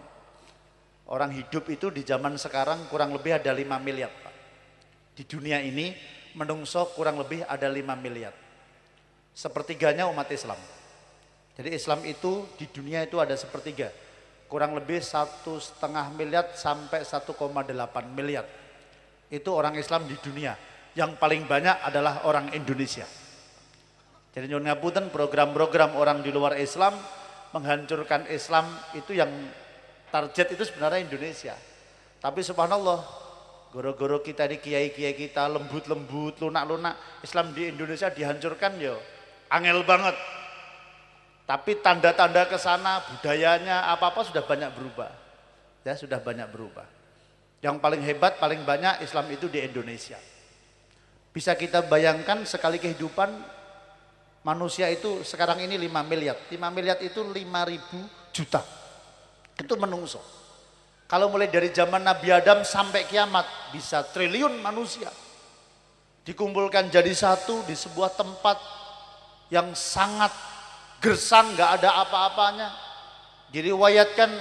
Orang hidup itu di zaman sekarang kurang lebih ada 5 miliar, Pak. Di dunia ini menungso kurang lebih ada 5 miliar. Sepertiganya umat Islam. Jadi Islam itu di dunia itu ada sepertiga. Kurang lebih 1,5 miliar sampai 1,8 miliar. Itu orang Islam di dunia. Yang paling banyak adalah orang Indonesia. Jadi nyuwun ngapunten, program-program orang di luar Islam menghancurkan Islam itu yang target itu sebenarnya Indonesia. Tapi subhanallah, goro-goro kita di kiai-kiai kita lembut-lembut, lunak-lunak, Islam di Indonesia dihancurkan yo. Angel banget. Tapi tanda-tanda ke sana, budayanya apa-apa sudah banyak berubah. Ya, sudah banyak berubah. Yang paling hebat, paling banyak Islam itu di Indonesia. Bisa kita bayangkan sekali kehidupan manusia itu sekarang ini 5 miliar. 5 miliar itu 5.000 juta. Itu menungso. Kalau mulai dari zaman Nabi Adam sampai kiamat bisa triliun manusia. Dikumpulkan jadi satu di sebuah tempat yang sangat gersang, nggak ada apa-apanya. Diriwayatkan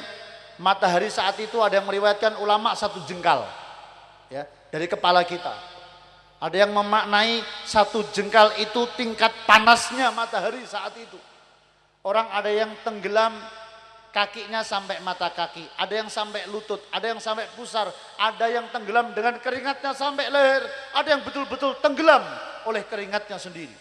matahari saat itu ada yang meriwayatkan ulama 1 jengkal ya, dari kepala kita. Ada yang memaknai 1 jengkal itu tingkat panasnya matahari saat itu. Orang ada yang tenggelam kakinya sampai mata kaki, ada yang sampai lutut, ada yang sampai pusar, ada yang tenggelam dengan keringatnya sampai leher, ada yang betul-betul tenggelam oleh keringatnya sendiri.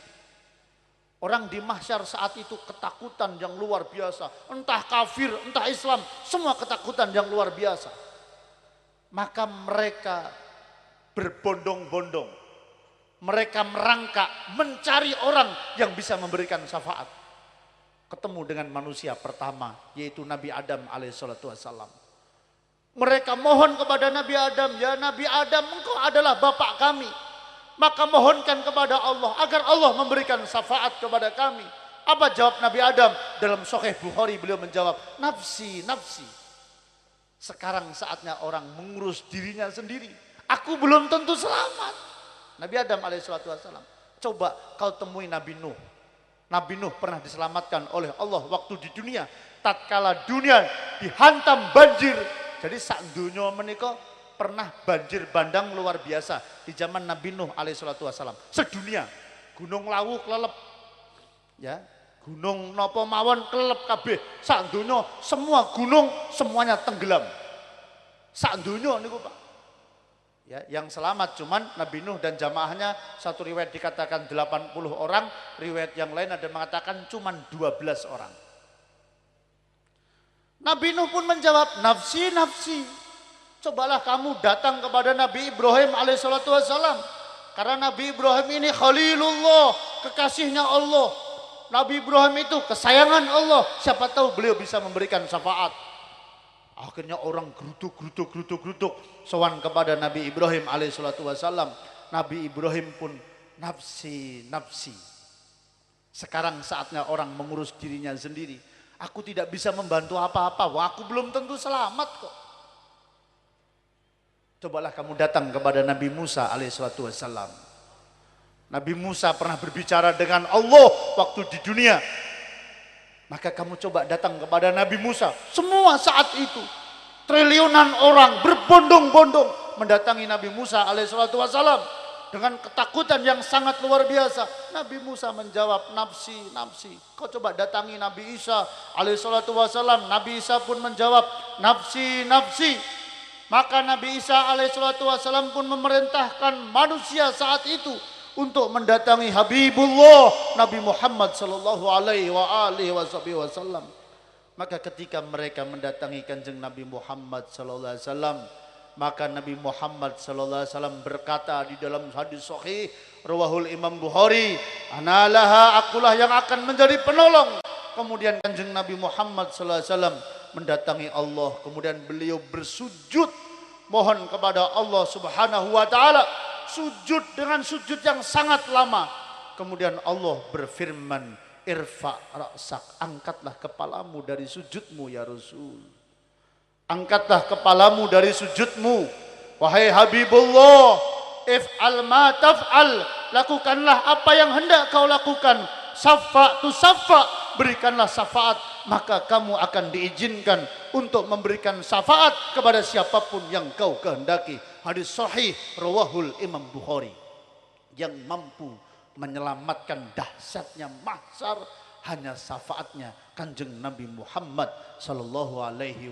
Orang di mahsyar saat itu ketakutan yang luar biasa. Entah kafir, entah Islam, semua ketakutan yang luar biasa. Maka mereka berbondong-bondong. Mereka merangkak mencari orang yang bisa memberikan syafaat. Ketemu dengan manusia pertama, yaitu Nabi Adam alaihissalatu wassalam. Mereka mohon kepada Nabi Adam, ya Nabi Adam, engkau adalah bapak kami. Maka mohonkan kepada Allah agar Allah memberikan syafaat kepada kami. Apa jawab Nabi Adam? Dalam Sahih Bukhari beliau menjawab, nafsi, nafsi. Sekarang saatnya orang mengurus dirinya sendiri. Aku belum tentu selamat. Nabi Adam alaihissalatu wassalam. Coba kau temui Nabi Nuh. Nabi Nuh pernah diselamatkan oleh Allah waktu di dunia. Tatkala dunia dihantam banjir. Jadi sak dunya menika pernah banjir bandang luar biasa di zaman Nabi Nuh alaihissalatu wassalam. Sedunia, gunung Lawu kelelep, ya, gunung nopo mawon kelelep kabeh. Sak donya semua gunung semuanya tenggelam. Sak donya niku Pak. Ya, yang selamat cuman Nabi Nuh dan jamaahnya. Satu riwayat dikatakan 80 orang, riwayat yang lain ada mengatakan cuman 12 orang. Nabi Nuh pun menjawab, nafsi, nafsi. Cobalah kamu datang kepada Nabi Ibrahim alaihissalatu wassalam. Karena Nabi Ibrahim ini Khalilullah, kekasihnya Allah. Nabi Ibrahim itu kesayangan Allah. Siapa tahu beliau bisa memberikan syafaat. Akhirnya orang geruduk sowan kepada Nabi Ibrahim alaihissalatu wassalam. Nabi Ibrahim pun nafsi, nafsi. Sekarang saatnya orang mengurus dirinya sendiri. Aku tidak bisa membantu apa-apa. Wah, aku belum tentu selamat kok. Cobalah kamu datang kepada Nabi Musa alaihissalatu wassalam. Nabi Musa pernah berbicara dengan Allah waktu di dunia. Maka kamu coba datang kepada Nabi Musa. Semua saat itu triliunan orang berbondong-bondong mendatangi Nabi Musa alaihissalatu wassalam. dengan ketakutan yang sangat luar biasa. Nabi Musa menjawab, nafsi, nafsi. Kau coba datangi Nabi Isa alaihissalatu wassalam. Nabi Isa pun menjawab, nafsi, nafsi. Maka Nabi Isa alaihissalatu wassalam pun memerintahkan manusia saat itu untuk mendatangi Habibullah Nabi Muhammad sallallahu alaihi wasallam. Maka ketika mereka mendatangi kanjeng Nabi Muhammad sallallahu alaihi wasallam, maka Nabi Muhammad sallallahu alaihi wasallam berkata di dalam hadis sahih rawahul Imam Bukhari, "Analah, akulah yang akan menjadi penolong." Kemudian kanjeng Nabi Muhammad sallallahu alaihi wasallam mendatangi Allah, kemudian beliau bersujud mohon kepada Allah Subhanahu wa taala, sujud dengan sujud yang sangat lama. Kemudian Allah berfirman, "Irfa ra'sak, angkatlah kepalamu dari sujudmu ya Rasul." Angkatlah kepalamu dari sujudmu, wahai Habibullah. If'al ma taf'al, lakukanlah apa yang hendak kau lakukan. Saffa tu saffa, berikanlah syafaat, maka kamu akan diizinkan untuk memberikan syafaat kepada siapapun yang kau kehendaki. Hadis sahih rawahul Imam Bukhari. Yang mampu menyelamatkan dahsyatnya mahsyar hanya syafaatnya kanjeng Nabi Muhammad sallallahu alaihi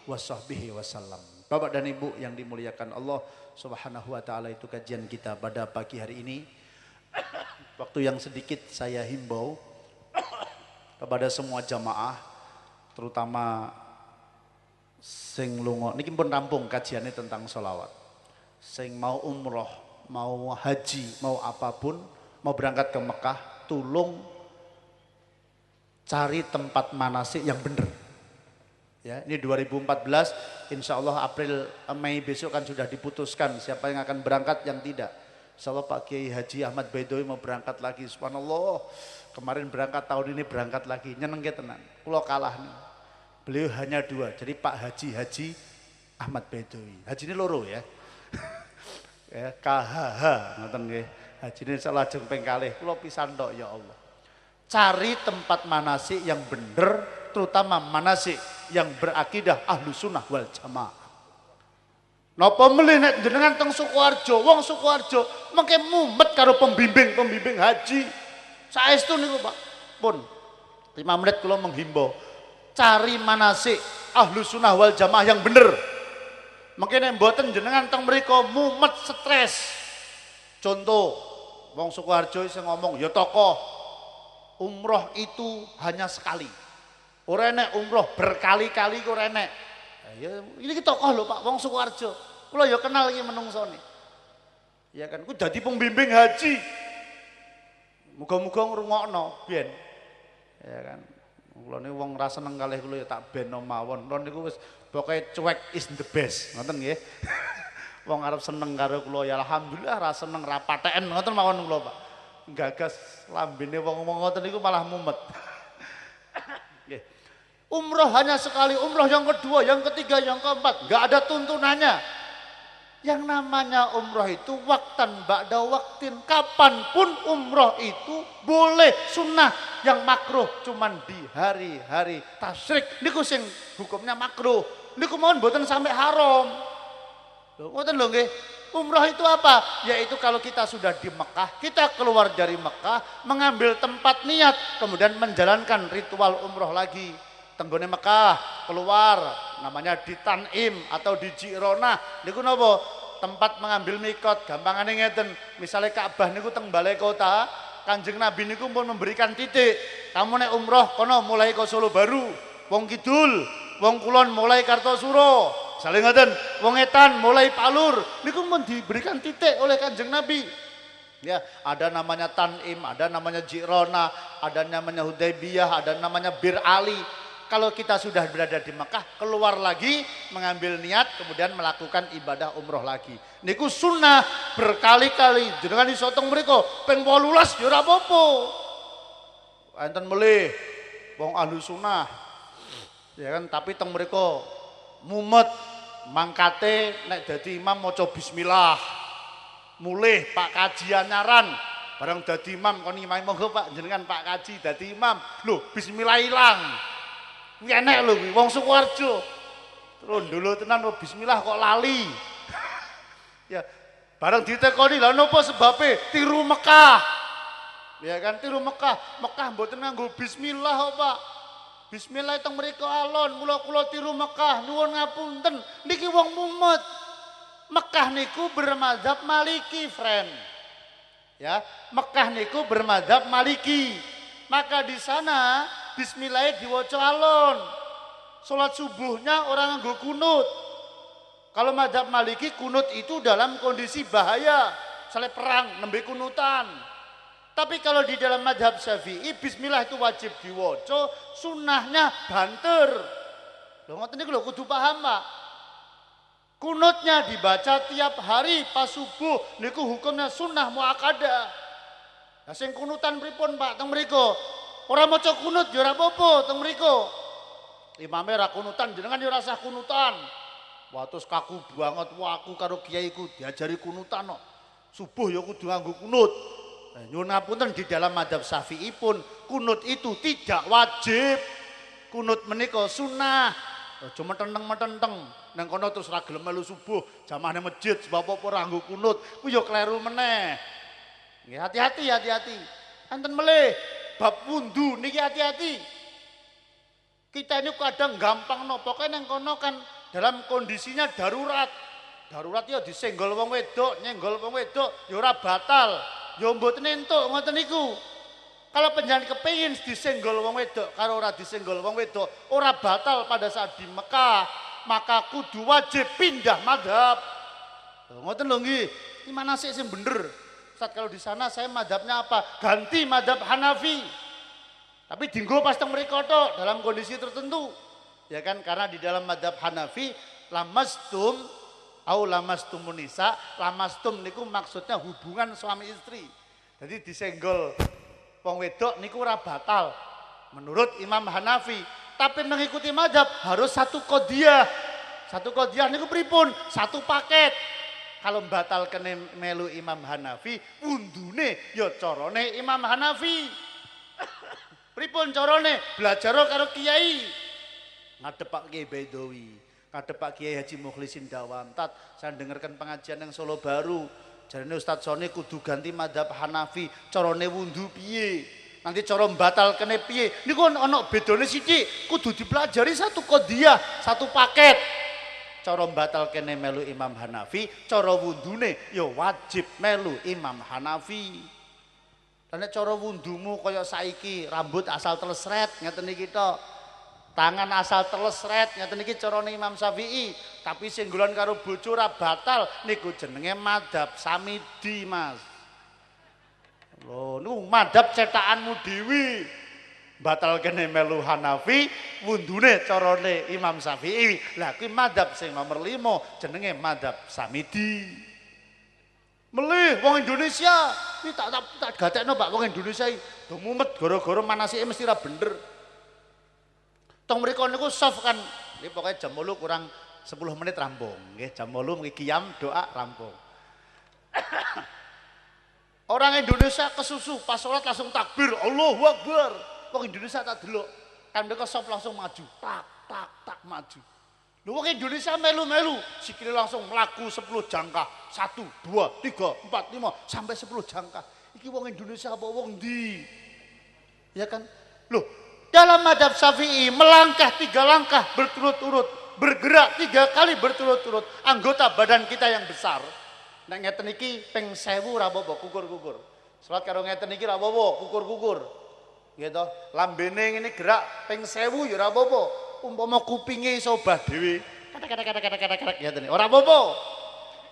wasallam. Bapak dan Ibu yang dimuliakan Allah Subhanahu wa taala, itu kajian kita pada pagi hari ini. Waktu yang sedikit saya himbau kepada semua jamaah, terutama sing lunga niki pun rampung kajiannya tentang sholawat. Sing mau umroh, mau haji, mau apapun, mau berangkat ke Mekah, tolong cari tempat manasik yang benar. Ya, ini 2014, insya Allah April Mei besok kan sudah diputuskan siapa yang akan berangkat, yang tidak. Insya Allah Pak Kiai Haji Ahmad Baidowi mau berangkat lagi. Subhanallah, kemarin berangkat, tahun ini berangkat lagi. Nyeneng ke tenan, pulau kalah nih. Beliau hanya 2, jadi Pak Haji Ahmad Baidowi. Haji ini loro ya. Ya, KHH ngoten nggih. Haji ini salah jeng ping kalih, kula pisan tok ya Allah. Cari tempat manasik yang bener, terutama manasik yang berakidah ahlu sunnah wal jamaah. Napa melih nek jenengan teng Sukoharjo, wong Sukoharjo mengke mumet karo pembimbing haji. Saestu niku Pak. Pun 5 menit kula menghimbau, cari manasik ahlu sunnah wal jamaah yang bener. Mengke nek mboten jenengan teng mriku mumet, stres. Contoh, wong Sukoharjo sing ngomong ya tokoh, umroh itu hanya sekali. Ora enek umroh berkali-kali ku ora enek. Ya ini tokoh lho Pak, wong Sukoharjo. Kula ya kenal iki menungsone. Ya kan, ku dadi pembimbing haji. Muga-muga ngrungokno ben. Ya kan. Kula niku wong ra seneng kalih kula ya tak beno mawon. Kula niku wis pokoke cuek is the best, ngoten nggih. Wong arep seneng karo kula ya alhamdulillah, ra seneng ra patheken ngoten mawon kula Pak. Gagas lambene wong-wong ngoten niku malah mumet. Umroh hanya sekali, umroh yang kedua, yang ketiga, yang keempat, nggak ada tuntunannya. Yang namanya umroh itu waktan ba'da waktin, kapanpun umroh itu boleh, sunnah. Yang makruh cuman di hari-hari tasyrik. Niku sing hukumnya makruh. Niku mohon mboten sampai haram. Ngoten lho nggih. Umroh itu apa? Yaitu kalau kita sudah di Mekah, kita keluar dari Mekah, mengambil tempat niat, kemudian menjalankan ritual umroh lagi. Tenggone Mekah keluar namanya di Tanim atau di Jirona niku napa, tempat mengambil mikot. Gampangane ngeten, misalnya Ka'bah niku teng balai kota, Kanjeng Nabi niku pun memberikan titik. Kamu nek umroh kono mulai ke Solo Baru, wong kidul, wong kulon mulai Kartosuro, saling ngeten, wong etan mulai Palur, niku pun diberikan titik oleh Kanjeng Nabi. Ya, ada namanya Tanim, ada namanya Jirona, ada namanya Hudaybiyah, ada namanya Bir Ali. Kalau kita sudah berada di Mekah, keluar lagi, mengambil niat, kemudian melakukan ibadah umroh lagi. Niku sunnah berkali-kali. Jenengan iso teng mriku ping 18 ya ora apa-apa. Enten melih wong ahlu sunnah. Ya kan, tapi teng mriku mumet, mangkate nek dadi imam maca bismillah. Mulih Pak Kaji anyaran, bareng dadi imam kon imam monggo Pak jenengan Pak Kaji dadi imam. Loh, bismillah ilang. Enek lho wong Sukoharjo. Terus dulu tenan bismillah kok lali. Ya, Bareng ditekoni lha napa sebabe tiru Mekah. Ya kan tiru Mekah. Mekah mboten nganggo bismillah kok, Pak. Bismillah teng mriku alon, mula kula tiru Mekah. Nuwun ngapunten, niki wong mumet. Mekah niku bermadzhab Maliki, friend. Ya, Mekah niku bermadzhab Maliki. Maka di sana bismillah diwaca alon. Salat subuhnya orang nganggo kunut. Kalau madzhab Maliki kunut itu dalam kondisi bahaya, misalnya perang nembe kunutan. Tapi kalau di dalam madzhab Syafi'i bismillah itu wajib diwaca, sunnahnya banter. Lho ngoten niku lho kudu paham, Pak. Kunutnya dibaca tiap hari pas subuh niku hukumnya sunnah muakkadah. Lah sing kunutan pripun, Pak? Teng mriku. Ora maca kunut ya ora apa-apa teng mriku. Imame ra kunutan jenengan ya ora usah kunutan. Wah terus kaku banget, wah aku karo kiaiku diajari kunutan kok. Subuh ya kudu nganggo kunut. Nah, nyuwun ngapunten di dalam madzhab Syafi'i pun kunut itu tidak wajib. Kunut menika sunnah. Cuma metenteng-metenteng nang kono terus ra gelem melu subuh, jamaahne masjid sebab apa ora nganggo kunut, ku ya kleru meneh. Nggih hati-hati. Enten melih bab wundu niki hati-hati. Kita ini kadang gampang no, pokoknya nang kono kan dalam kondisinya darurat. Darurat ya disenggol wong wedok, nyenggol wong wedok ya ora batal. Ya mboten entuk ngoten niku. Kalau penjangan kepengin disenggol wong wedok karo ora disenggol wong wedok, ora batal pada saat di Mekah, maka kudu wajib pindah madhab. Ngoten lho nggih. Iki mana sih sing bener? Ustaz kalau di sana saya madhabnya apa? Ganti madhab Hanafi. Tapi dinggo pas teng mriko tok dalam kondisi tertentu. Ya kan karena di dalam madhab Hanafi lamastum au lamastumun nisa, lamastum niku maksudnya hubungan suami istri. Jadi disenggol wong wedok niku ora batal menurut Imam Hanafi. Tapi mengikuti madhab harus satu qodiyah. Satu qodiyah niku pripun? Satu paket. Kalau batal kene melu Imam Hanafi, wundune ya carane Imam Hanafi. Pripun carane? Belajar karo kiai. Ngadep Pak Kiai Baidowi, ngadep Pak Kiai Haji Mukhlisin Dawam. Tat, saya dengarkan pengajian yang Solo Baru. Jarine Ustaz Sone kudu ganti madhab Hanafi, carane wundu piye? Nanti cara batal kene piye? Niku ana bedane sithik, kudu dipelajari satu qodiyah, satu paket. Cara batal kene melu Imam Hanafi, cara wundune ya wajib melu Imam Hanafi. Lan cara wundumu kaya saiki rambut asal telesret ngeten iki tok. Tangan asal telesret ngeten iki carane Imam Syafi'i, tapi singgolan karo bojo ora batal niku jenenge madhab Samidi, Mas. Lho niku madhab cetakanmu dhewe. Batal kene melu Hanafi, wundune carane Imam Syafi'i. Lah kuwi madhab sing nomor 5 jenenge madhab Samidi. Melih wong Indonesia, iki tak gatekno Pak wong Indonesia iki do mumet gara-gara manasike mesti ra bener. Tong mriku niku soft kan, ini pokoknya jam 8 kurang 10 menit rampung, nggih jam 8 mriki qiyam doa rampung. Orang Indonesia kesusu pas sholat langsung takbir, Allahu Akbar. Wong Indonesia tak delok, kan mereka soft langsung maju, tak maju. Lho wong Indonesia melu-melu, sikile langsung mlaku 10 jangkah. 1, 2, 3, 4, 5 sampai 10 jangkah. Iki wong Indonesia apa wong ndi? Ya kan? Loh, dalam madhab Syafi'i melangkah 3 langkah berturut-turut, bergerak 3 kali berturut-turut, anggota badan kita yang besar. Nek ngeten iki ping 1000 ra apa-apa, kukur-kukur. Salat karo ngeten iki ra apa-apa, kukur-kukur. Gitu. Lambene ngene gerak ping 1000 ya ora apa-apa. Umpama kupinge iso obah dhewe. Kata-kata ngeten. Ora apa-apa.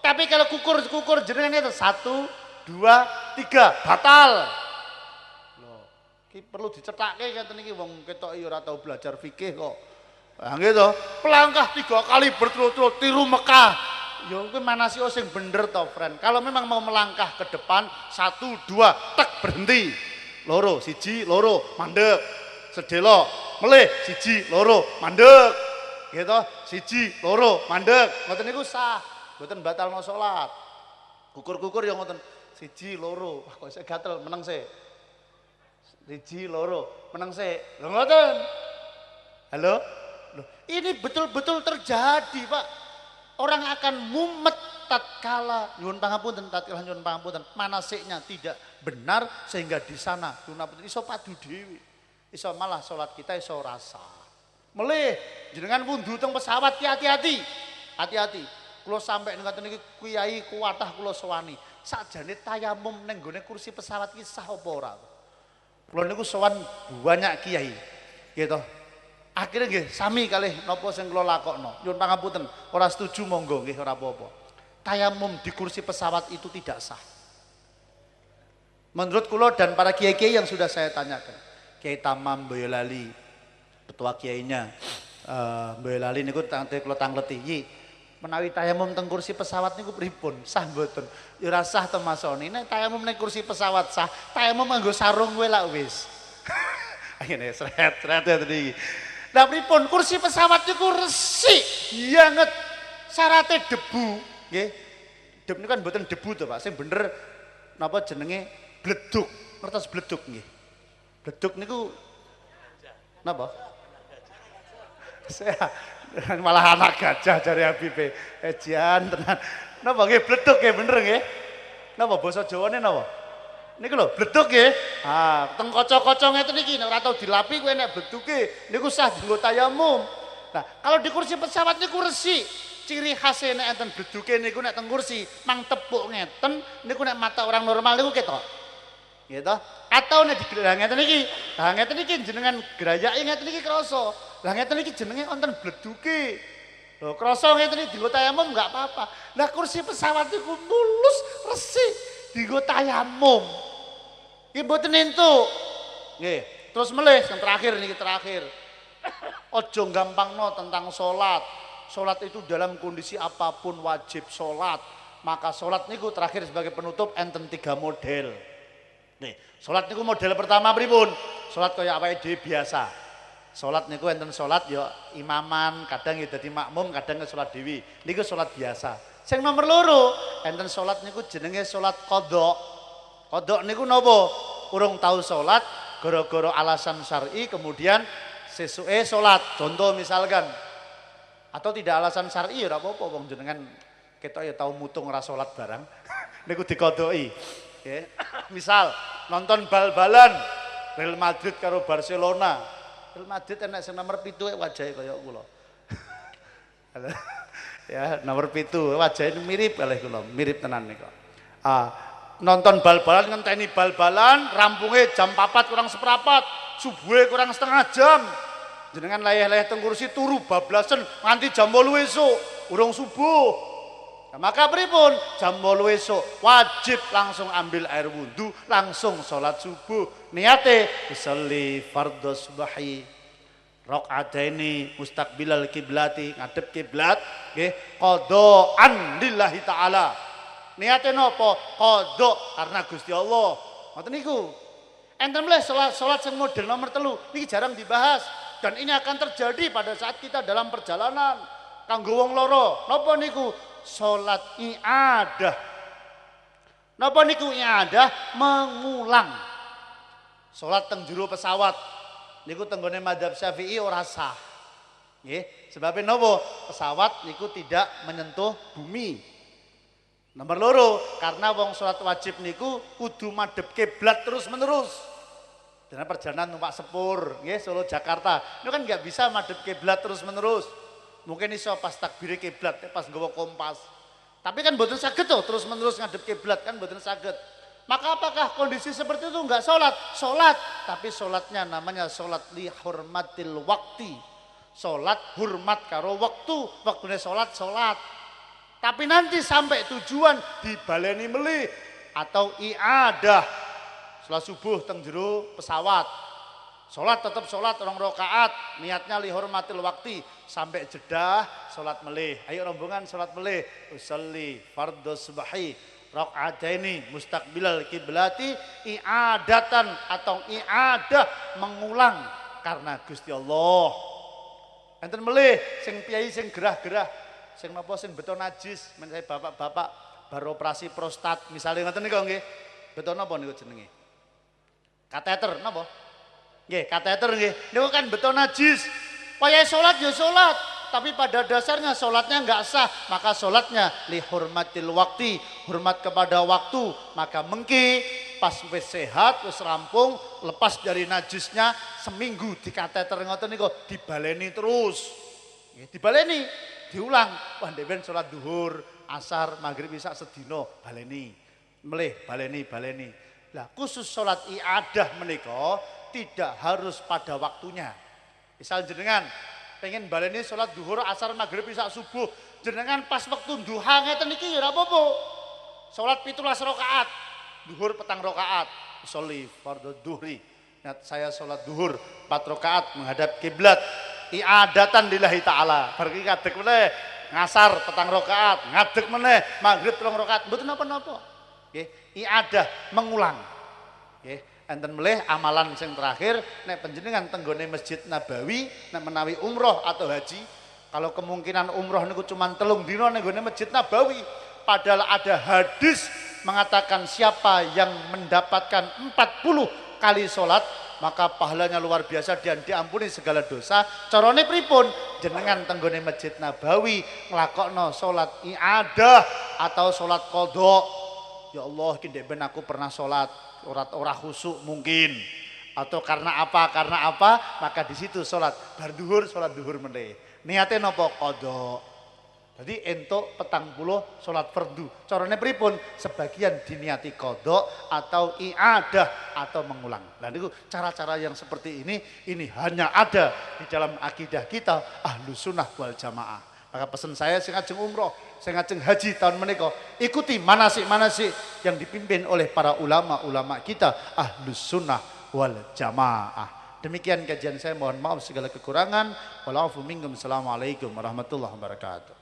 Tapi kalau kukur jenengan itu 1, 2, 3 batal. Loh, iki perlu dicethake ngeten iki wong ketok ora tau belajar fikih kok. Lah gitu. Pelangkah 3 kali berturut-turut tiru Mekah. Ya kuwi manasih sing bener to, friend. Kalau memang mau melangkah ke depan 1, 2 tek berhenti. Loro, 1, 2 mandek. Sedelo, melih 1, 2 mandek. Gitu. 1, 2 mandek. Ngoten niku sah. Mboten batalno salat. Kukur-kukur ya ngoten. 1, 2. Wah kok saya gatel meneng sih. 1, 2 meneng sih. Lho ngoten. Halo? Loh, ini betul-betul terjadi, Pak. Orang akan mumet tatkala nyuwun pangapunten tatkala nyuwun pangapunten manasiknya tidak benar sehingga di sana nyuwun pangapunten iso padu dhewe. Iso malah salat kita iso rasa. Melih jenengan wundu teng pesawat hati-hati. Hati-hati. Kula sampai ngoten niki kiai kuwatah kula sowani. Sakjane tayamum ning gone kursi pesawat iki sah apa ora? Kula niku sowan banyak kiai. Gitu. Akhirnya nggih sami kalih napa sing kula lakokno. Nyuwun pangapunten, ora setuju monggo nggih ora apa-apa. Tayamum di kursi pesawat itu tidak sah. Menurut kula dan para kiai-kiai yang sudah saya tanyakan. Kiai Tamam Boyolali, ketua kiainya Boyolali niku kula tangleti, "Yi, menawi tayamum teng kursi pesawat niku pripun? Sah mboten?" Ya ora sah to Mas Oni. Nek tayamum ning kursi pesawat sah, tayamum nganggo sarung kowe lak wis. Akhirnya sret-sret tadi. Lah pripun kursi pesawat niku resik banget. Syaratnya debu, nggih. Debu niku kan mboten debu to, Pak. Sing bener napa jenenge bleduk. Ngertos bleduk nggih. Bleduk niku napa? Saya malah anak gajah jare Habib. Ejian tenan. Napa nggih bleduk nggih bener nggih? Napa basa Jawane napa? Niku lho bleduk nggih. Ah, teng kaca-kaca ngeten iki nek ora tau dilapi kowe nek bleduke niku sah dienggo tayamum. Nah, kalau di kursi pesawat niku resik. Ciri khasnya nek enten bleduke niku nek teng kursi mang tepuk ngeten niku nek mata orang normal niku ketok. Gitu. Atau nek digerak ngeten iki. Lah ngeten iki jenengan grayake ngeten iki krasa. Lah ngeten iki jenenge wonten bleduke. Lho krasa ngeten iki dienggo tayamum enggak apa-apa. Lah kursi pesawat niku mulus resik dienggo tayamum. Iki mboten entuk. Nggih, terus melih yang terakhir niki terakhir. Ojo gampangno tentang salat. Salat itu dalam kondisi apapun wajib salat. Maka salat niku terakhir sebagai penutup enten 3 model. Nih, salat niku model pertama pripun? Salat kaya awake dhewe biasa. Salat niku enten salat ya imaman, kadang ya dadi makmum, kadang salat dhewe. Niku salat biasa. Sing nomor loro, enten salat niku jenenge salat qadha. Qadha niku napa? Urung tahu salat, gara-gara alasan syar'i kemudian sesuke salat. Contoh misalkan atau tidak alasan syar'i ya ora apa-apa wong jenengan ketok ya tau mutung ora salat barang. Niku dikodhoki. Nggih. Misal nonton bal-balan Real Madrid karo Barcelona. Real Madrid enak sing nomor 7 wajahe kaya kula. Ya, nomor 7 wajahe mirip kalih kula, mirip tenan niku. Nonton bal-balan ngenteni bal-balan rampunge jam 4 kurang seprapat, subuhe kurang setengah jam. Jenengan layah-layah teng kursi turu bablasen nganti jam 8 esuk, urung subuh. Nah, maka pripun? Jam 8 esuk wajib langsung ambil air wudu, langsung sholat subuh. Niate usolli fardhu subahi rakaataini mustaqbilal kiblati, ngadep kiblat nggih, qadhaan lillahi taala. Niate napa? Qadha karena Gusti Allah. Ngoten niku. Enten mleh salat sing model nomor 3 niki jarang dibahas dan ini akan terjadi pada saat kita dalam perjalanan. Kanggo wong loro, napa niku? Salat i'adah. Napa niku i'adah? Mengulang. Salat teng jero pesawat niku tenggone madzhab Syafi'i ora sah. Nggih, sebab napa? Pesawat niku tidak menyentuh bumi. Nomor loro, karena wong salat wajib niku kudu madhep kiblat terus-menerus. Dengan perjalanan numpak sepur, nggih Solo Jakarta, itu kan nggak bisa madhep kiblat terus-menerus. Mungkin iso pas takbir kiblat, pas nggawa kompas. Tapi kan mboten saged to terus-menerus ngadep kiblat kan mboten saged. Maka apakah kondisi seperti itu enggak salat? Salat, tapi salatnya namanya salat li hurmatil waqti. Salat hormat karo waktu, waktune salat salat. Tapi nanti sampai tujuan dibaleni melih atau i'adah. Salat subuh teng jero pesawat. Salat tetap salat 2 rakaat, niatnya li hurmatil waqti sampai jedah salat melih. Ayo rombongan salat melih. Usolli fardhu subahi rakaataini mustaqbilal kiblati i'adatan atau i'adah mengulang karena Gusti Allah. Enten melih sing piyai sing gerah-gerah sing napa sing beto najis, men saya bapak-bapak baru operasi prostat misalnya ngoten niku nggih. Beto napa niku jenenge? Kateter napa? Nggih, kateter nggih. Niku kan beto najis. Wayahe salat ya salat, tapi pada dasarnya sholatnya nggak sah, maka sholatnya lihurmatil waktu, hormat kepada waktu. Maka mengki pas wis sehat, wis rampung, lepas dari najisnya, seminggu di kateter ngoten niku dibaleni terus. Dibaleni, diulang. Wah ndek sholat duhur, asar, maghrib, isya sedino baleni. Melih baleni. Lah khusus sholat i'adah menika tidak harus pada waktunya. Misal jenengan pengen baleni sholat duhur, asar, maghrib, isya, subuh, jenengan pas waktu duha ngeten iki ya ora apa-apa. Sholat 17 rakaat, duhur 4 rakaat, sholli fardhu duhri. Saya sholat duhur 4 rakaat menghadap kiblat, i'adatan lillahi ta'ala. Bareng ngadeg meneh, ngasar 4 rakaat, ngadeg meneh, maghrib 3 rakaat, mboten napa-napa. Nggih, i'adah mengulang. Nggih. Enten melih amalan sing terakhir nek panjenengan tenggone Masjid Nabawi nek menawi umroh atau haji, kalau kemungkinan umroh niku cuma 3 dina nek nggone Masjid Nabawi, padahal ada hadis mengatakan siapa yang mendapatkan 40 kali sholat maka pahalanya luar biasa dan diampuni segala dosa. Carane pripun? Jenengan tenggone Masjid Nabawi nglakokno sholat i'adah atau sholat qadha. Ya Allah, iki ndek ben aku pernah sholat ora khusuk mungkin, atau karena apa maka di situ sholat bar duhur, sholat duhur meneh niate napa qadha. Jadi entuk 40 sholat fardu. Carane pripun? Sebagian diniati qadha atau i'adah atau mengulang. Nah niku cara-cara yang seperti ini hanya ada di dalam akidah kita Ahlus Sunnah wal Jamaah. Maka pesan saya sing ajeng umroh, sing ajeng haji tahun menika, ikuti manasik-manasik yang dipimpin oleh para ulama-ulama kita Ahlus Sunnah wal Jamaah. Demikian kajian saya, mohon maaf segala kekurangan. Wa'alaikum warahmatullahi wabarakatuh.